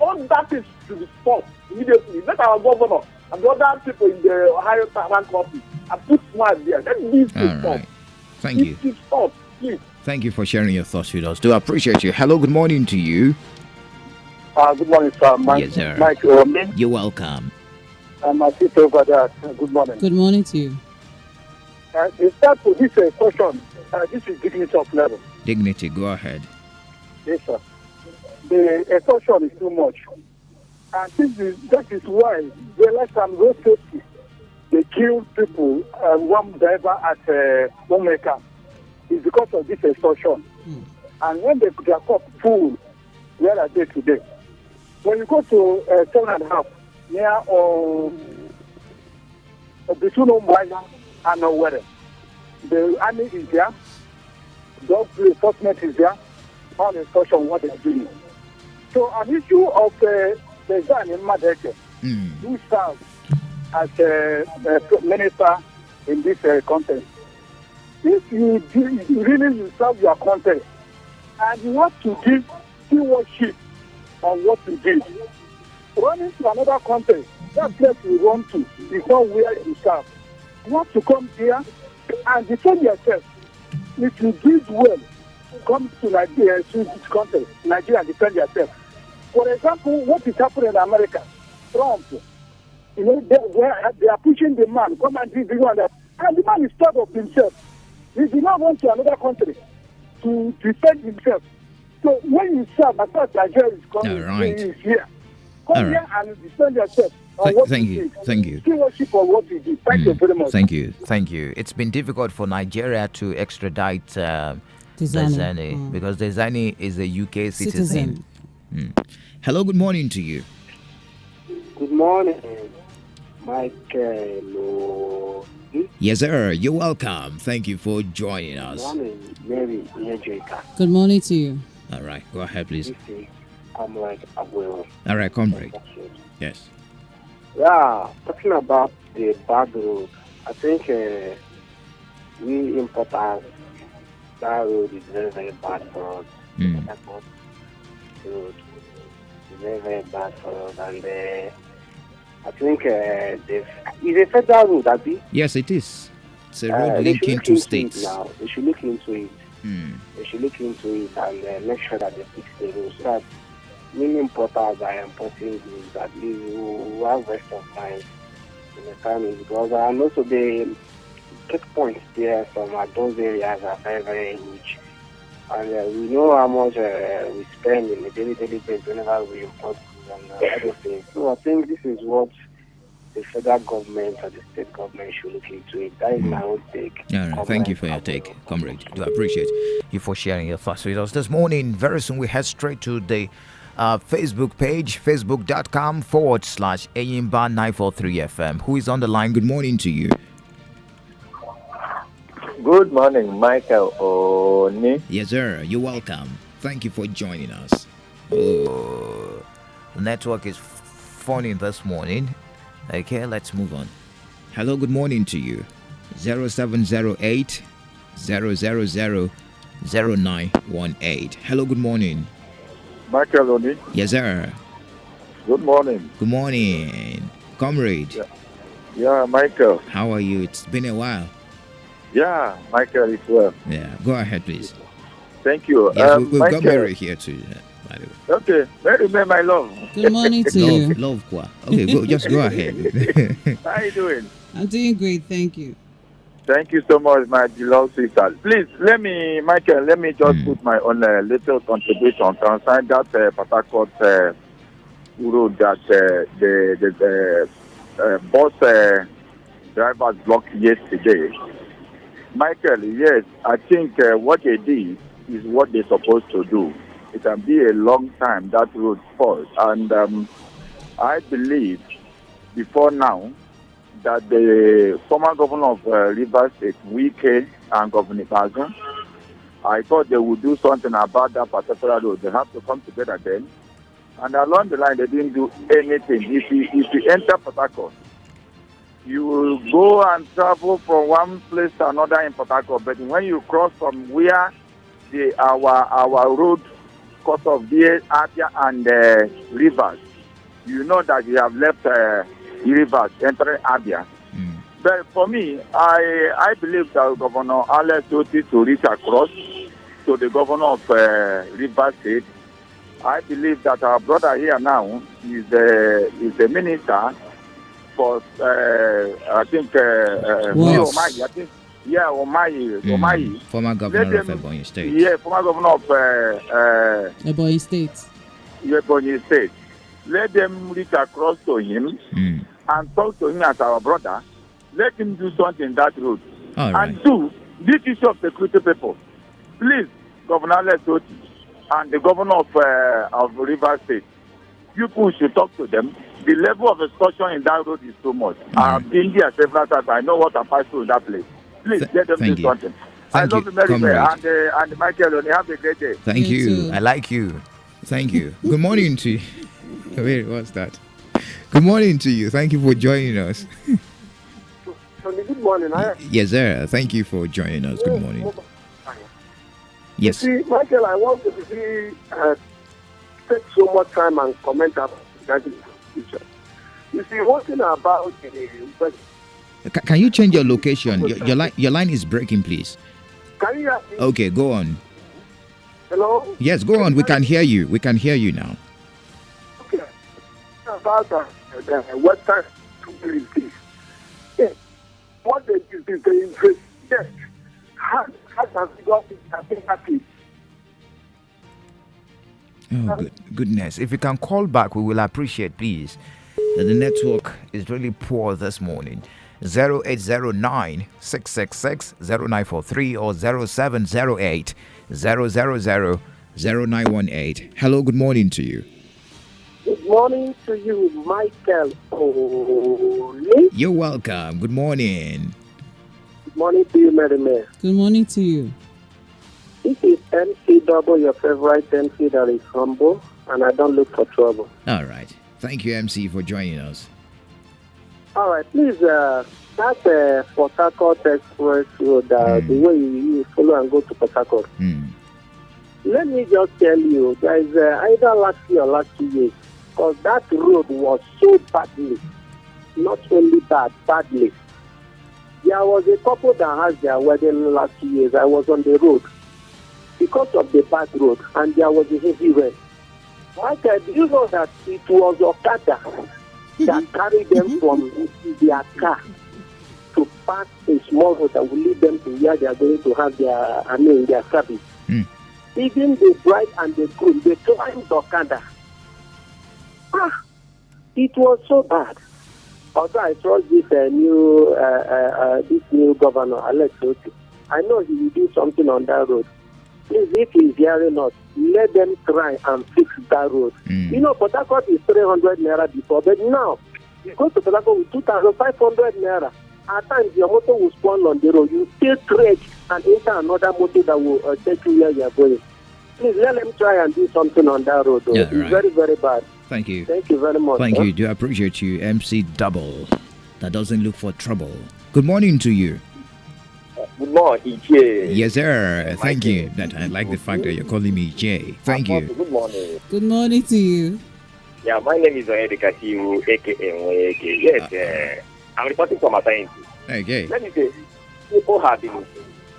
All that is to be stopped immediately. Let our governor and the other people in the higher rank office and put smart there. Let these things stop. Thank you. These stop, please. Thank you for sharing your thoughts with us. Do appreciate you. Hello, good morning to you. Good morning, sir. Yes, sir. Mike, you're welcome. My sister over there. Good morning. Good morning to you. In start to this question, this is dignity of level. Dignity, go ahead. Yes, sir. The extortion is too much. And that is why the last time road safety, they killed people, one driver at homemaker. It's because of this extortion. And when they their cup full, where are they today? When you go to 7.5 near between Omaya and Owerri, the army is there, dog enforcement is there, all instruction what they are doing. So an issue of the Enyimba Deke, who serves as a minister in this context. If you really serve your context and you want to give stewardship on what you did, running to another country, that place you run to is not where you serve. You want to come here and defend yourself. If you did well, come to Nigeria, to this country, Nigeria, and defend yourself. For example, what is happening in America? Trump, they are pushing the man, come and do this one that. And the man is proud of himself. He did not want to another country to defend himself. So when you serve, as far as Nigeria is coming, is here. Come here and defend yourself. Thank you. Stewardship of what you did. Thank you very much. Thank you. It's been difficult for Nigeria to extradite Dezani because Dezani is a UK citizen. Hello, good morning to you. Good morning, Michael. Yes, sir. You're welcome. Thank you for joining us. Good morning, Mary. Good morning to you. All right, go ahead, please. Comrade Abuelo. All right, comrade. Yes. Yeah, talking about the bad road, I think we importers, that road is very, very bad for us. That road is very, very bad for us. And I think it's a federal road, Abi? Yes, it is. It's a road linking two states. Now. They should look into it. They should look into it and make sure that they fix the road so that many importers are importing goods that you have rest of mind in the family because and also the checkpoints there from those areas are very, very huge. And we know how much we spend in a daily basis whenever we import goods and everything. So I think this is what the federal government or the state government should look into it. That is my own take. All right. Thank you for your take, comrade. Do appreciate you for sharing your thoughts with us this morning. Very soon we head straight to the Facebook page, facebook.com/Enyimba 943FM. Who is on the line? Good morning to you. Good morning, Michael Oni. Yes, sir. You're welcome. Thank you for joining us. Oh, the network is funny this morning. Okay, let's move on. Hello, good morning to you. 0708 000 0918. Hello, good morning. Michael Oni. Yes, sir. Good morning. Good morning, comrade. Yeah, Michael. How are you? It's been a while. Yeah, Michael is well. Yeah, go ahead, please. Thank you. Yes, we've Michael. got Mary here too, by the way. Okay, Mary, my love. Good morning to you. Love, quoi. Okay, just go ahead. How are you doing? I'm doing great, thank you. Thank you so much, my beloved sister. Please, Michael, let me just put my own little contribution concerning that Port Harcourt road that the bus drivers blocked yesterday. Michael, yes, I think what they did is what they're supposed to do. It can be a long time that road falls. And I believe before now that the former governor of Rivers State, Wike, and Governor Bazoum, I thought they would do something about that particular road. They have to come together then. And along the line, they didn't do anything. If you enter Port Harcourt, you will go and travel from one place to another in Port Harcourt. But when you cross from where our road course of the Abia and Rivers, you know that you have left Rivers entering Abia. But for me, I believe that Governor Alex Oti to reach across to the governor of Rivers State. I believe that our brother here now is the minister for I think Omayi. I think Omayi. Former governor of Ebonyi State. Yeah, former governor of Ebonyi State. Ebonyi State. Let them reach across to him and talk to him as our brother. Let him do something in that road. All right. And two, this issue of security people. Please, Governor Lesoti and the governor of Rivers State, people should talk to them. The level of extortion in that road is too much. I've been there several times. I know what I passed through in that place. Please get them to do something. I love you very much. And Michael, you have a great day. Thank you. I like you. Thank you. Good morning to you. Wait, what's that? Good morning to you. Thank you for joining us. Good morning. Yes, sir. Thank you for joining us. Good morning. Yes. You see, Michael, I want to take so much time and comment about that future. You see, one thing about Can you change your location? Your line is breaking, please. Can you hear me? Okay, go on. Hello? Yes, go on. We can hear you. We can hear you now. Okay. About the Western communities. Yes. What they do is they investigate. How has it got it happy? Oh, goodness. If you can call back, we will appreciate, please. The network is really poor this morning. 0809 666 0943 or 0708 000 0918. Hello, good morning to you. Good morning to you, Michael Oli. You're welcome. Good morning. Good morning to you, Mary May. Good morning to you. This is MC Double, your favorite MC that is humble, and I don't look for trouble. All right. Thank you, MC, for joining us. All right, please, that's Port Harcourt Express Road, the way you follow and go to Port Harcourt. Let me just tell you, there is either last year or last 2 years, because that road was so badly, not only badly. There was a couple that had their wedding last 2 years. I was on the road because of the bad road, and there was a heavy rain. Michael, do you know that it was Okada that carried them from their car to pass a small road that will lead them to where they are going to have their service? Even the bride and the groom, they climbed Okada. It was so bad. Although I trust this new governor, Alex Oti. I know he will do something on that road. Please, if he's hearing us, let them try and fix that road. You know, Port Harcourt is 300 naira before, but now you go to Port Harcourt with 2,500 naira. At times, your motor will spawn on the road. You still trek and enter another motor that will take you where you are going. Please let them try and do something on that road. Yeah, it's very, very bad. Thank you. Thank you very much. Thank you. Do appreciate you, MC Double. That doesn't look for trouble. Good morning to you. Good morning, Jay. Yes, sir. Thank you. I like the fact that you're calling me Jay. Thank you. Good morning. Good morning to you. Yeah, my name is Oyedika Siu, aka. Yes, I'm reporting from Asainti. Okay. Let me say, people have been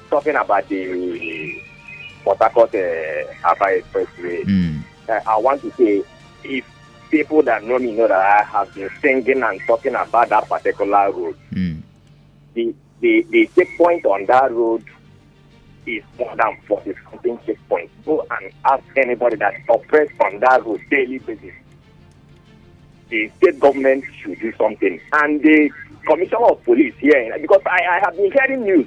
talking about the Port Harcourt Aba Expressway. I want to say, if people that know me know that I have been singing and talking about that particular road, the checkpoint on that road is more than 40-something checkpoints. Go and ask anybody that operates on that road daily basis. The state government should do something. And the commissioner of police here, because I have been hearing news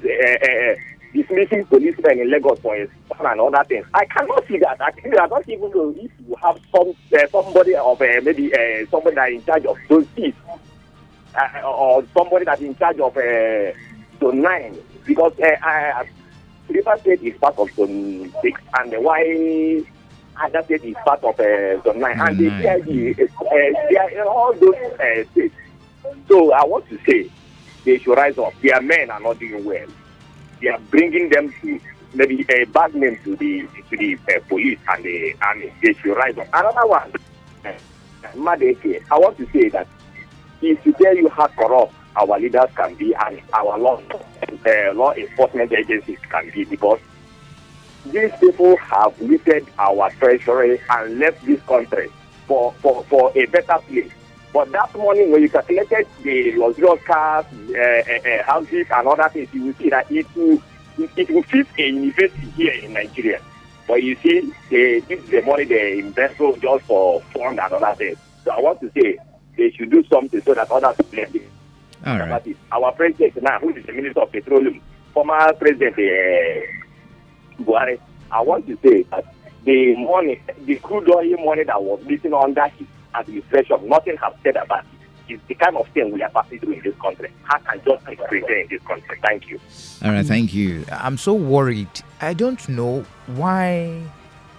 dismissing policemen in Lagos for his and other things. I cannot see that. I don't even know if you have somebody of maybe somebody that is in charge of those things or somebody that is in charge of Zone 9, because River State is part of Zone 6 and why other state is part of Zone 9 and the CID they are in all those states. So I want to say they should rise up. Their men are not doing well. They are bringing them to maybe a bad name to the police and the army. They should rise up. Another one, Madeke, I want to say that if to tell you how corrupt our leaders can be and our law enforcement agencies can be, because these people have looted our treasury and left this country for a better place. But that money, when you calculated the luxurious cars, houses, and other things, you will see that it will fit a university here in Nigeria. But you see, this is the money they invest just for fun and other things. So I want to say they should do something so that others will blame it. All right. Our president now, who is the Minister of Petroleum, former President Buhari, I want to say that the money, the crude oil money that was missing under his administration, nothing has said about it. It's the kind of thing we are passing through in this country. How can justice prevail in this country? Thank you. All right, thank you. I'm so worried. I don't know why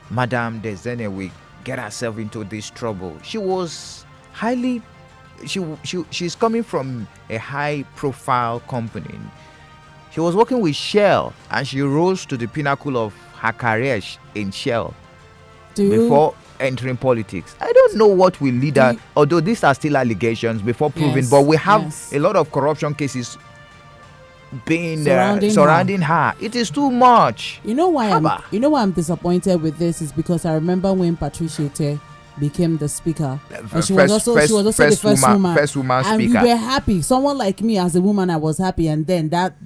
Madame Desene will get herself into this trouble. She was highly, she's coming from a high-profile company. She was working with Shell, and she rose to the pinnacle of her career in Shell before entering politics. I don't know what will lead her, although these are still allegations before proven, but we have a lot of corruption cases being surrounding her. It is too much. You know why I'm disappointed with this is because I remember when Patricia Ete became the speaker, and she was also the first woman and speaker. We were happy. Someone like me as a woman, I was happy, and then that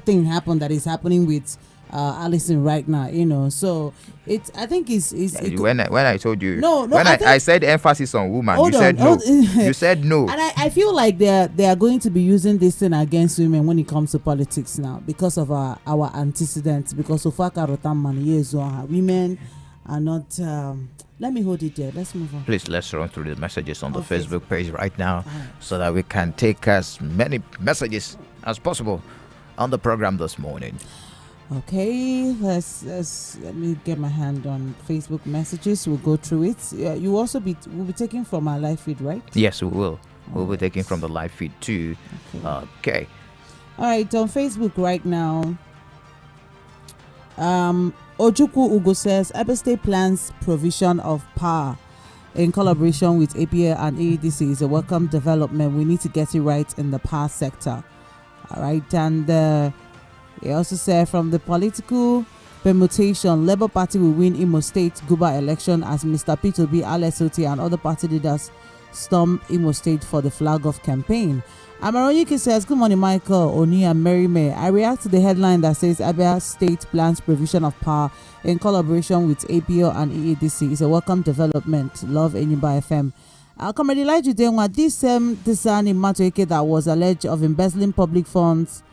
thing happened that is happening with Alison right now, you know. So I think when I told you I said emphasis on woman, you said no. You said no. And I feel like they are going to be using this thing against women when it comes to politics now because of our antecedents, because so far women are not let me hold it there. Let's move on. Please, let's run through the messages on the Facebook page right now so that we can take as many messages as possible on the program this morning. Okay, let me get my hand on Facebook messages. We'll go through it. You also will be taking from our live feed, right? Yes, we will. We'll be taking from the live feed too. Okay. All right, on Facebook right now. Ojuku Ugo says Abia State plans provision of power in collaboration with APA and AEDC is a welcome development. We need to get it right in the power sector. All right, and he also said from the political permutation, Labour Party will win Imo State Guba election as Mr. Peter B. Alesoti and other party leaders storm Imo State for the flag off campaign. Amaronyike says, good morning, Michael, Oni, and Mary May. I react to the headline that says Abia State plans provision of power in collaboration with APO and EADC. It's a welcome development. Love Enyimba FM. Comrade Elijah Denwa, this son in Matoeke that was alleged of embezzling public funds.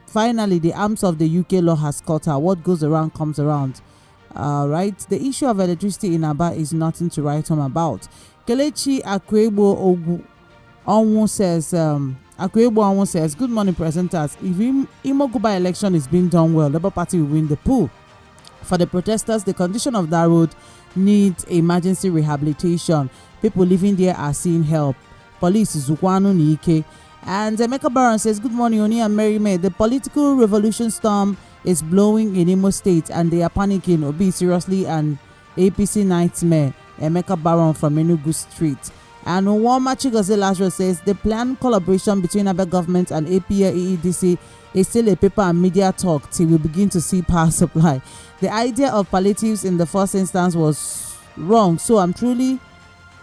Finally, the arms of the UK law has caught her. What goes around comes around. Right? The issue of electricity in Aba is nothing to write home about. Kelechi Akwebo Onwu says, good morning, presenters. If Imo Guba election is being done well, Labour Party will win the poll. For the protesters, the condition of that road needs emergency rehabilitation. People living there are seeing help. Police Zukwanu Nike. And Emeka Baron says, good morning, Oni and Mary May. The political revolution storm is blowing in Imo State and they are panicking. Obi seriously an APC nightmare. Emeka Baron from Enugu Street. And Nwoma Chigozie Lazarus says the planned collaboration between Abia government and APA EEDC is still a paper and media talk till we begin to see power supply. The idea of palliatives in the first instance was wrong, so I'm truly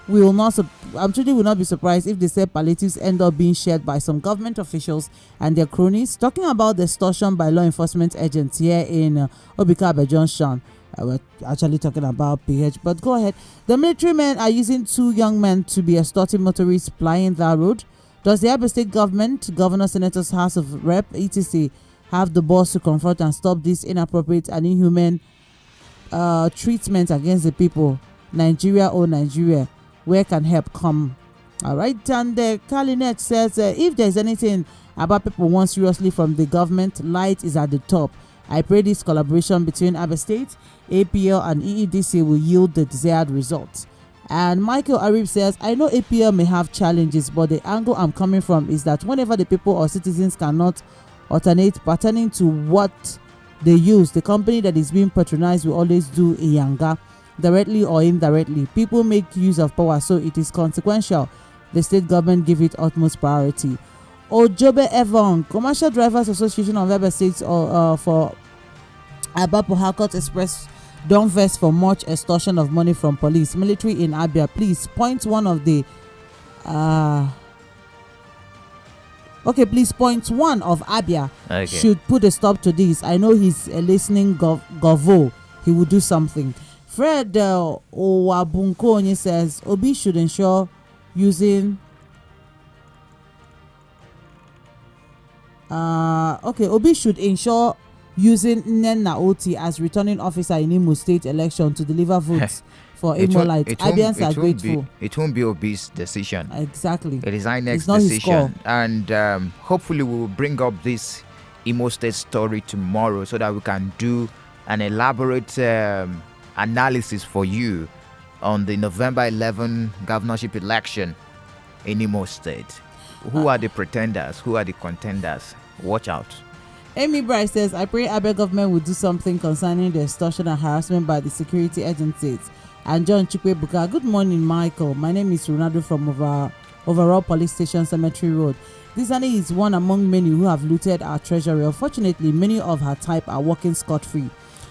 will not be surprised if they say palliatives end up being shared by some government officials and their cronies. Talking about the extortion by law enforcement agents here in Obikabe Junction. We're actually talking about PH, but go ahead. The military men are using 2 young men to be extorting motorists plying that road. Does the Abia State government, Governor, Senators, House of Rep, etc., have the balls to confront and stop this inappropriate and inhuman treatment against the people? Nigeria, oh Nigeria, where can help come? All right, and Kalinet says if there's anything about people want seriously from the government, light is at the top. I pray this collaboration between Abia State, APL, and EEDC will yield the desired results. And Michael Arif says, I know APL may have challenges, but the angle I'm coming from is that whenever the people or citizens cannot alternate pertaining to what they use, the company that is being patronized will always do a yanga, directly or indirectly. People make use of power, so it is consequential. The state government give it utmost priority. Ojobe Evon, Commercial Drivers Association of Abia State for Aba Port Harcourt Express don't vest for much extortion of money from police. Military in Abia, please point one of the please point one of Abia should put a stop to this. I know he's a listening govo. He will do something. Fred Owabunkonye says Obi should ensure using Okay, Obi should ensure using Nenna Oti as returning officer in Imo State election to deliver votes for Imo Light. Abians are grateful. It won't be Obi's decision. Exactly. It is INEC's decision. And hopefully we will bring up this Imo State story tomorrow so that we can do an elaborate analysis for you on the November 11 governorship election in Imo State. Who are the pretenders? Who are the contenders? Watch out. Amy Bryce says, I pray Abia government will do something concerning the extortion and harassment by the security agencies. And John Chikwebuka, good morning, Michael. My name is Ronaldo from Overall Police Station Cemetery Road. This Annie is one among many who have looted our treasury. Unfortunately, many of her type are working scot-free.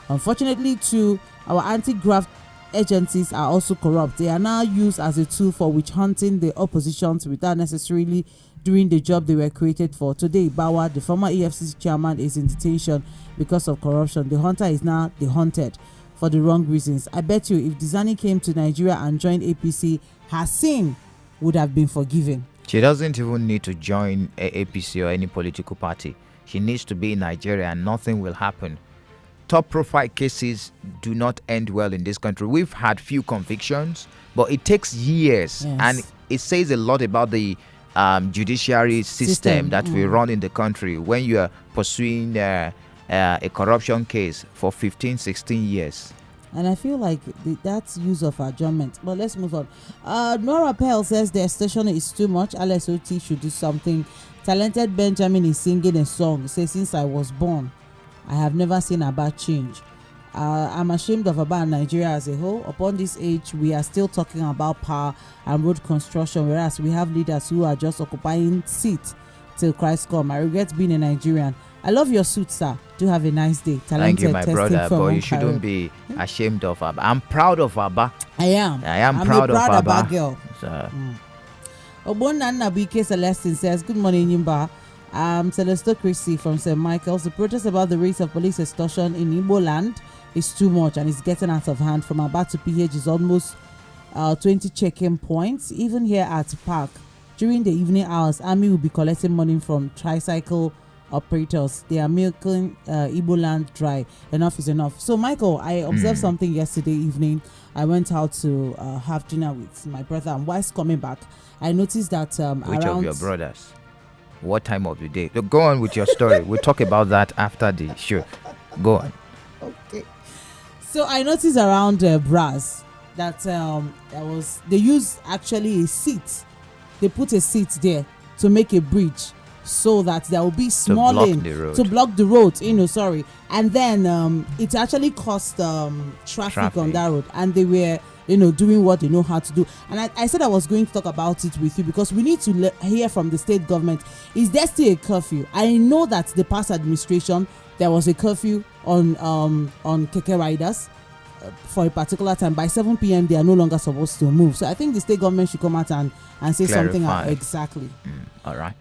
Unfortunately, too, our anti-graft agencies are also corrupt. They are now used as a tool for witch hunting the oppositions without necessarily doing the job they were created for. Today, Bawa, the former EFCC chairman, is in detention because of corruption. The hunter is now the hunted for the wrong reasons. I bet you if Dizani came to Nigeria and joined APC, her sin would have been forgiven. She doesn't even need to join APC or any political party. She needs to be in Nigeria and nothing will happen. Top profile cases do not end well in this country. We've had few convictions, but it takes years. Yes. And it says a lot about the judiciary system that we run in the country when you are pursuing a corruption case for 15, 16 years. And I feel like that's use of adjournment. But let's move on. Nora Pell says the extortion is too much. LSOT should do something. Talented Benjamin is singing a song. Says, since I was born, I have never seen a bad change. I'm ashamed of about Nigeria as a whole. Upon this age, we are still talking about power and road construction, whereas we have leaders who are just occupying seats till Christ come. I regret being a Nigerian. I love your suit, sir. Do have a nice day. Thank you, my brother. But you shouldn't be ashamed of Abba. I'm proud of Abba. I'm proud a proud of Abba girl. Obonna Nabike Celestine says, good morning, Enyimba. Celeste Christie from St. Michael's. The protest about the rates of police extortion in Igbo land is too much and it's getting out of hand. From Aba to PH is almost 20 check-in points. Even here at Park, during the evening hours, Army will be collecting money from tricycle operators. They are milking Igbo land dry. Enough is enough. So, Michael, I observed something yesterday evening. I went out to have dinner with my brother, and whilst coming back, I noticed that which of your brothers? What time of the day? Go on with your story. We'll talk about that after the show. Go on. Okay. So I noticed around Brass that they use actually a seat. They put a seat there to make a bridge so that there will be small lane to block the road. And then it actually caused traffic on that road, and they were doing what they know how to do. And I said I was going to talk about it with you because we need to hear from the state government. Is there still a curfew? I know that the past administration, there was a curfew on keke riders for a particular time. By 7 p.m. they are no longer supposed to move. So I think the state government should come out and say something. Exactly. All right.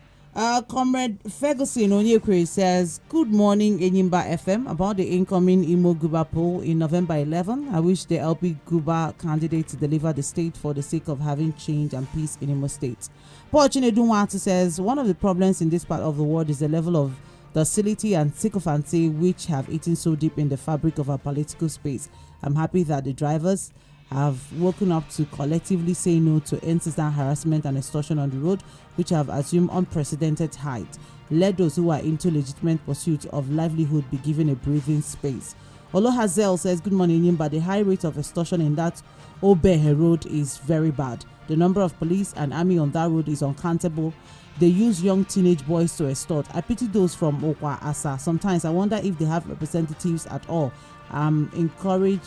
Comrade Ferguson Onyekwe says, good morning, Enyimba FM. About the incoming Imo Guba poll in November 11, I wish the LP Guba candidate to deliver the state for the sake of having change and peace in Imo State. Paul Chinedunwatu says, one of the problems in this part of the world is the level of docility and sycophancy which have eaten so deep in the fabric of our political space. I'm happy that the drivers have woken up to collectively say no to incessant harassment and extortion on the road, which have assumed unprecedented height. Let those who are into legitimate pursuit of livelihood be given a breathing space. Olo Hazel says, good morning, Enyimba. The high rate of extortion in that Obehe road is very bad. The number of police and army on that road is uncountable. They use young teenage boys to extort. I pity those from Okwa Asa. Sometimes I wonder if they have representatives at all. I'm encouraged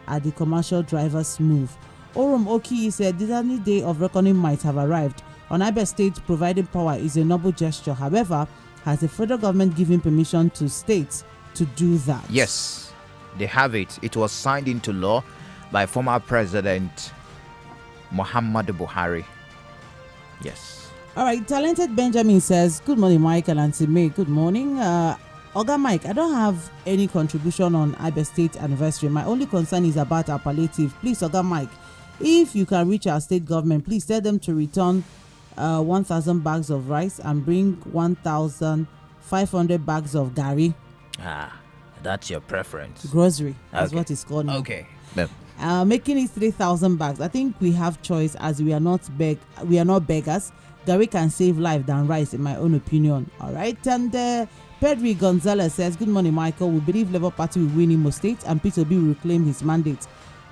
at the commercial drivers' move. Orum Oki said, this any day of reckoning might have arrived. On Abia State, providing power is a noble gesture. However, has the federal government given permission to states to do that? Yes, they have it. It was signed into law by former President Muhammadu Buhari. Yes. All right. Talented Benjamin says, good morning, Michael and May. Good morning. Oga Mike, I don't have any contribution on Abia State anniversary. My only concern is about our palliative. Please, Oga Mike, if you can reach our state government, please tell them to return 1,000 bags of rice and bring 1,000 500 bags of gari. That's your preference. Grocery. That's what it's called now. Okay. Making it 3,000 bags. I think we have choice, as we are not beggars. Gari can save life than rice, in my own opinion. All right. And Pedri Gonzalez says, good morning, Michael. We believe Labour Party will win Imo State and Peter B will reclaim his mandate.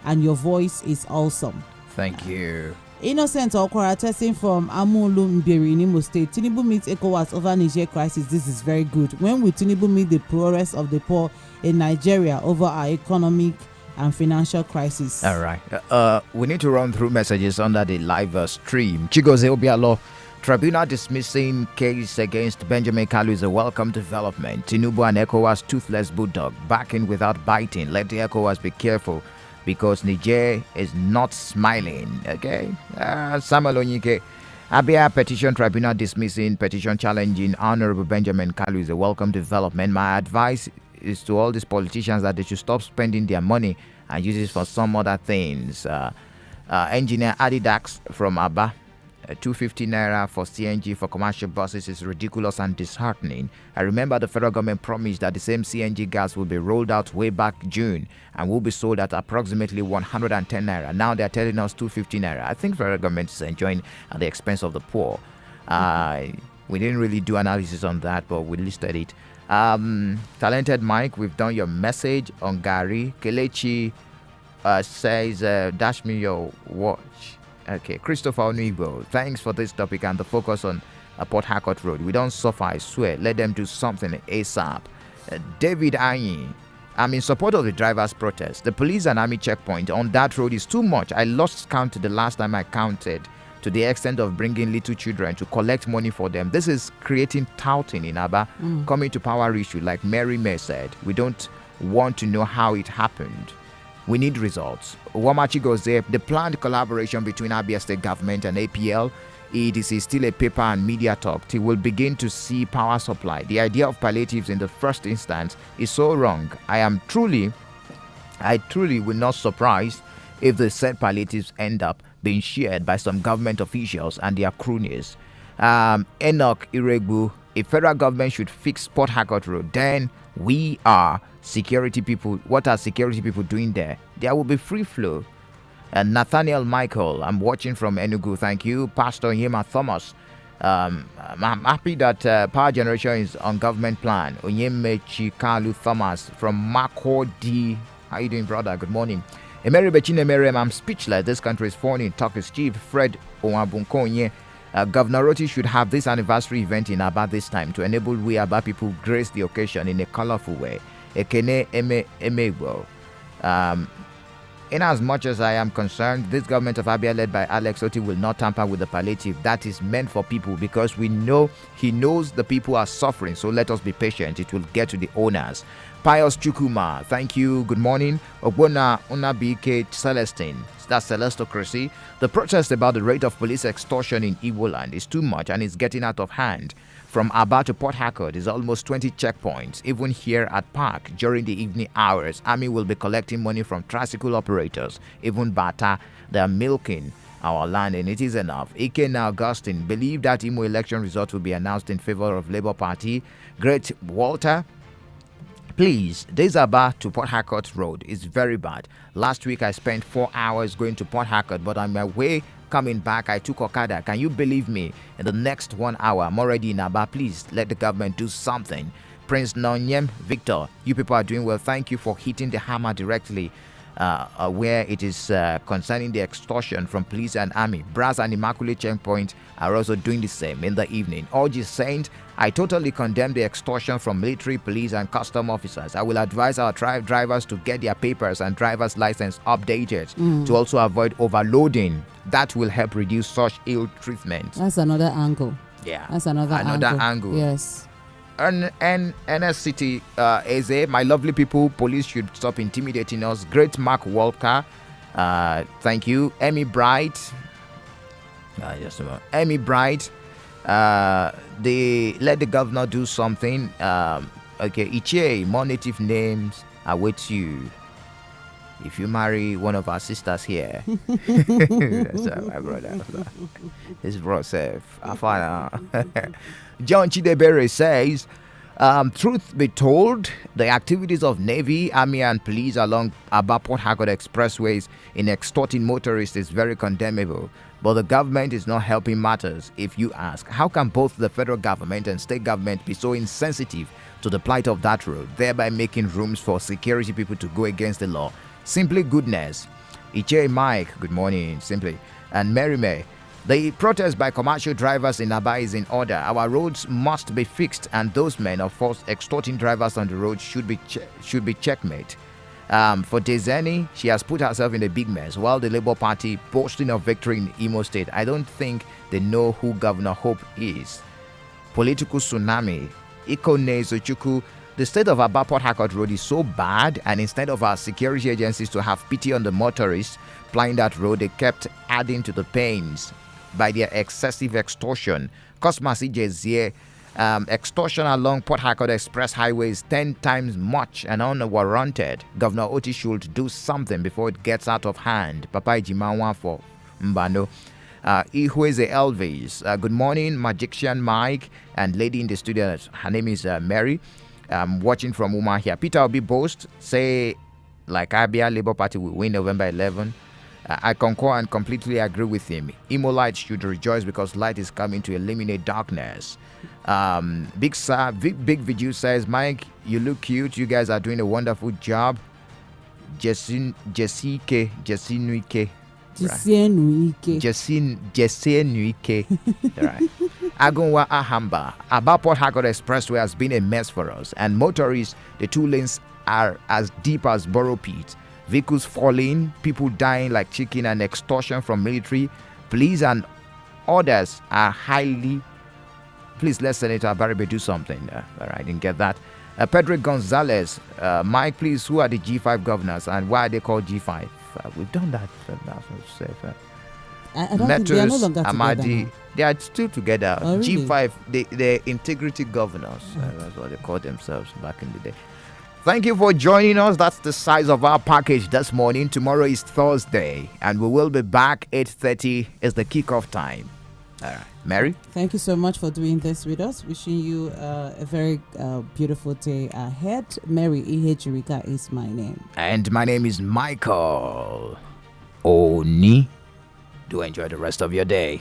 And your voice is awesome. Thank you. Innocent Okwara testing from Amulu Mbiri in Imo State. Tinubu meets ECOWAS over Niger crisis. This is very good. When will Tinubu meet the poorest of the poor in Nigeria over our economic and financial crisis? All right. We need to run through messages under the live stream. Chigoze Obialo, tribunal dismissing case against Benjamin Kalu is a welcome development. Tinubu and ECOWAS toothless bulldog backing without biting. Let the ECOWAS be careful, because Niger is not smiling. Okay. Samuel Onyike, Abia petition tribunal dismissing petition challenging Honorable Benjamin Kalu is a welcome development. My advice is to all these politicians that they should stop spending their money and use it for some other things. Engineer Adidax from Aba, 250 naira for CNG for commercial buses is ridiculous and disheartening. I remember the federal government promised that the same CNG gas will be rolled out way back June and will be sold at approximately 110 naira. Now they are telling us 250 naira. I think federal government is enjoying at the expense of the poor. We didn't really do analysis on that, but we listed it. Talented Mike, we've done your message on Gary. Kelechi says, dash me your watch. Okay, Christopher Onuibo, thanks for this topic and the focus on Port Harcourt Road. We don't suffer, I swear. Let them do something ASAP. David Ayi, I'm in support of the drivers' protest. The police and army checkpoint on that road is too much. I lost count the last time I counted, to the extent of bringing little children to collect money for them. This is creating touting in Aba, coming to power issue. Like Mary May said, we don't want to know how it happened. We need results. Wamachi goes there. The planned collaboration between Abia State government and APL, it is still a paper and media talk till we'll begin to see power supply. The idea of palliatives in the first instance is so wrong. I truly will not surprised if the said palliatives end up being shared by some government officials and their cronies. Enoch Iregbu, if federal government should fix Port Harcourt Road, then we are security people. What are security people doing there? There will be free flow. And Nathaniel Michael, I'm watching from Enugu. Thank you. Pastor Yema Thomas, I'm happy that power generation is on government plan. Onyemechi Kalu Thomas from Mako D. How you doing, brother? Good morning. Emery Bechine Merem, I'm speechless. This country is falling. Talk is cheap. Fred Owabunkonye. Governor Roti should have this anniversary event in Aba this time to enable we Aba people grace the occasion in a colorful way. Ekene Emegbo. In as much as I am concerned, this government of Abia led by Alex Oti will not tamper with the palliative that is meant for people, because we know he knows the people are suffering. So let us be patient. It will get to the owners. Pius Chukuma, thank you. Good morning. Ogbona Unabike Celestine, that's Celestocracy. The protest about the rate of police extortion in Igbo land is too much and it's getting out of hand. From Aba to Port Harcourt is almost 20 checkpoints. Even here at Park, during the evening hours, Army will be collecting money from tricycle operators. Even Bata, they are milking our land, and it is enough. Ike Augustine believe that Imo election result will be announced in favor of Labour Party. Great Walter, please, this Aba to Port Harcourt Road is very bad. Last week I spent 4 hours going to Port Harcourt, but on my way coming back I took Okada. Can you believe me? In the next 1 hour I'm already in Aba. Please let the government do something. Prince Nonyem Victor, you people are doing well. Thank you for hitting the hammer directly where it is concerning the extortion from police and army. Brass and Immaculate Checkpoint are also doing the same in the evening. Orji Saint, I totally condemn the extortion from military, police and custom officers. I will advise our tribe drivers to get their papers and driver's license updated to also avoid overloading. That will help reduce such ill treatment. That's another angle. Yeah. That's another angle. Yes. And NSCT Eze, my lovely people, police should stop intimidating us. Great Mark Walker, thank you. Emmy Bright, Emmy Bright, they let the governor do something. Okay, Ichie, more native names await you if you marry one of our sisters here. That's my brother. His brother safe. John Chidebere says, Truth be told, the activities of Navy, Army, and police along Aba Port Harcourt expressways in extorting motorists is very condemnable. But the government is not helping matters. If you ask, how can both the federal government and state government be so insensitive to the plight of that road, thereby making rooms for security people to go against the law? Simply goodness. Iche Mike, good morning, simply. And Mary May. The protest by commercial drivers in Aba is in order. Our roads must be fixed, and those men of force extorting drivers on the road should be checkmate. For Dezeni, she has put herself in a big mess while the Labour Party boasting of victory in Imo State. I don't think they know who Governor Hope is. Political tsunami. Ikone Zochuku. The state of Aba Port Harcourt Road is so bad, and instead of our security agencies to have pity on the motorists plying that road, they kept adding to the pains by their excessive extortion. Cosmas Ijezie, extortion along Port Harcourt Express Highway is 10 times much and unwarranted. Governor Oti should do something before it gets out of hand. Papa Jimawa for Mbano. Ihweze Elvis. Good morning, Magician Mike and lady in the studio. Her name is Mary. Watching from Uma here. Peter Obi boast, say, like Abia Labour Party will win November 11. I concur and completely agree with him. Imo light should rejoice because light is coming to eliminate darkness. Big Viju says, Mike, you look cute. You guys are doing a wonderful job. Jessinuike. Right. Agonwa Ahamba. Aba Port Harcourt Expressway has been a mess for us, and motorists, the 2 lanes are as deep as Borough Pit. Vehicles falling, people dying like chicken, and extortion from military. Police and others are highly. Please let Senator Abaribe do something. All right, I didn't get that. Pedro Gonzalez, Mike, please, who are the G5 governors and why are they called G5? We've done that. I don't think they are no longer Amadi, together now. they are still together. Oh, really? G5, they're integrity governors. That's what they called themselves back in the day. Thank you for joining us. That's the size of our package this morning. Tomorrow is Thursday, and we will be back 8:30 is the kickoff time. All right, Mary. Thank you so much for doing this with us. Wishing you a very beautiful day ahead. Mary Ihejirika is my name. And my name is Michael Oni. Do enjoy the rest of your day.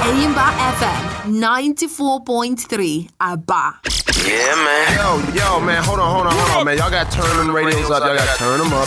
Enyimba FM 94.3 Aba. Yeah, man. Yo, man, hold on, man. Y'all got to turn them radios up. Y'all got to turn them up.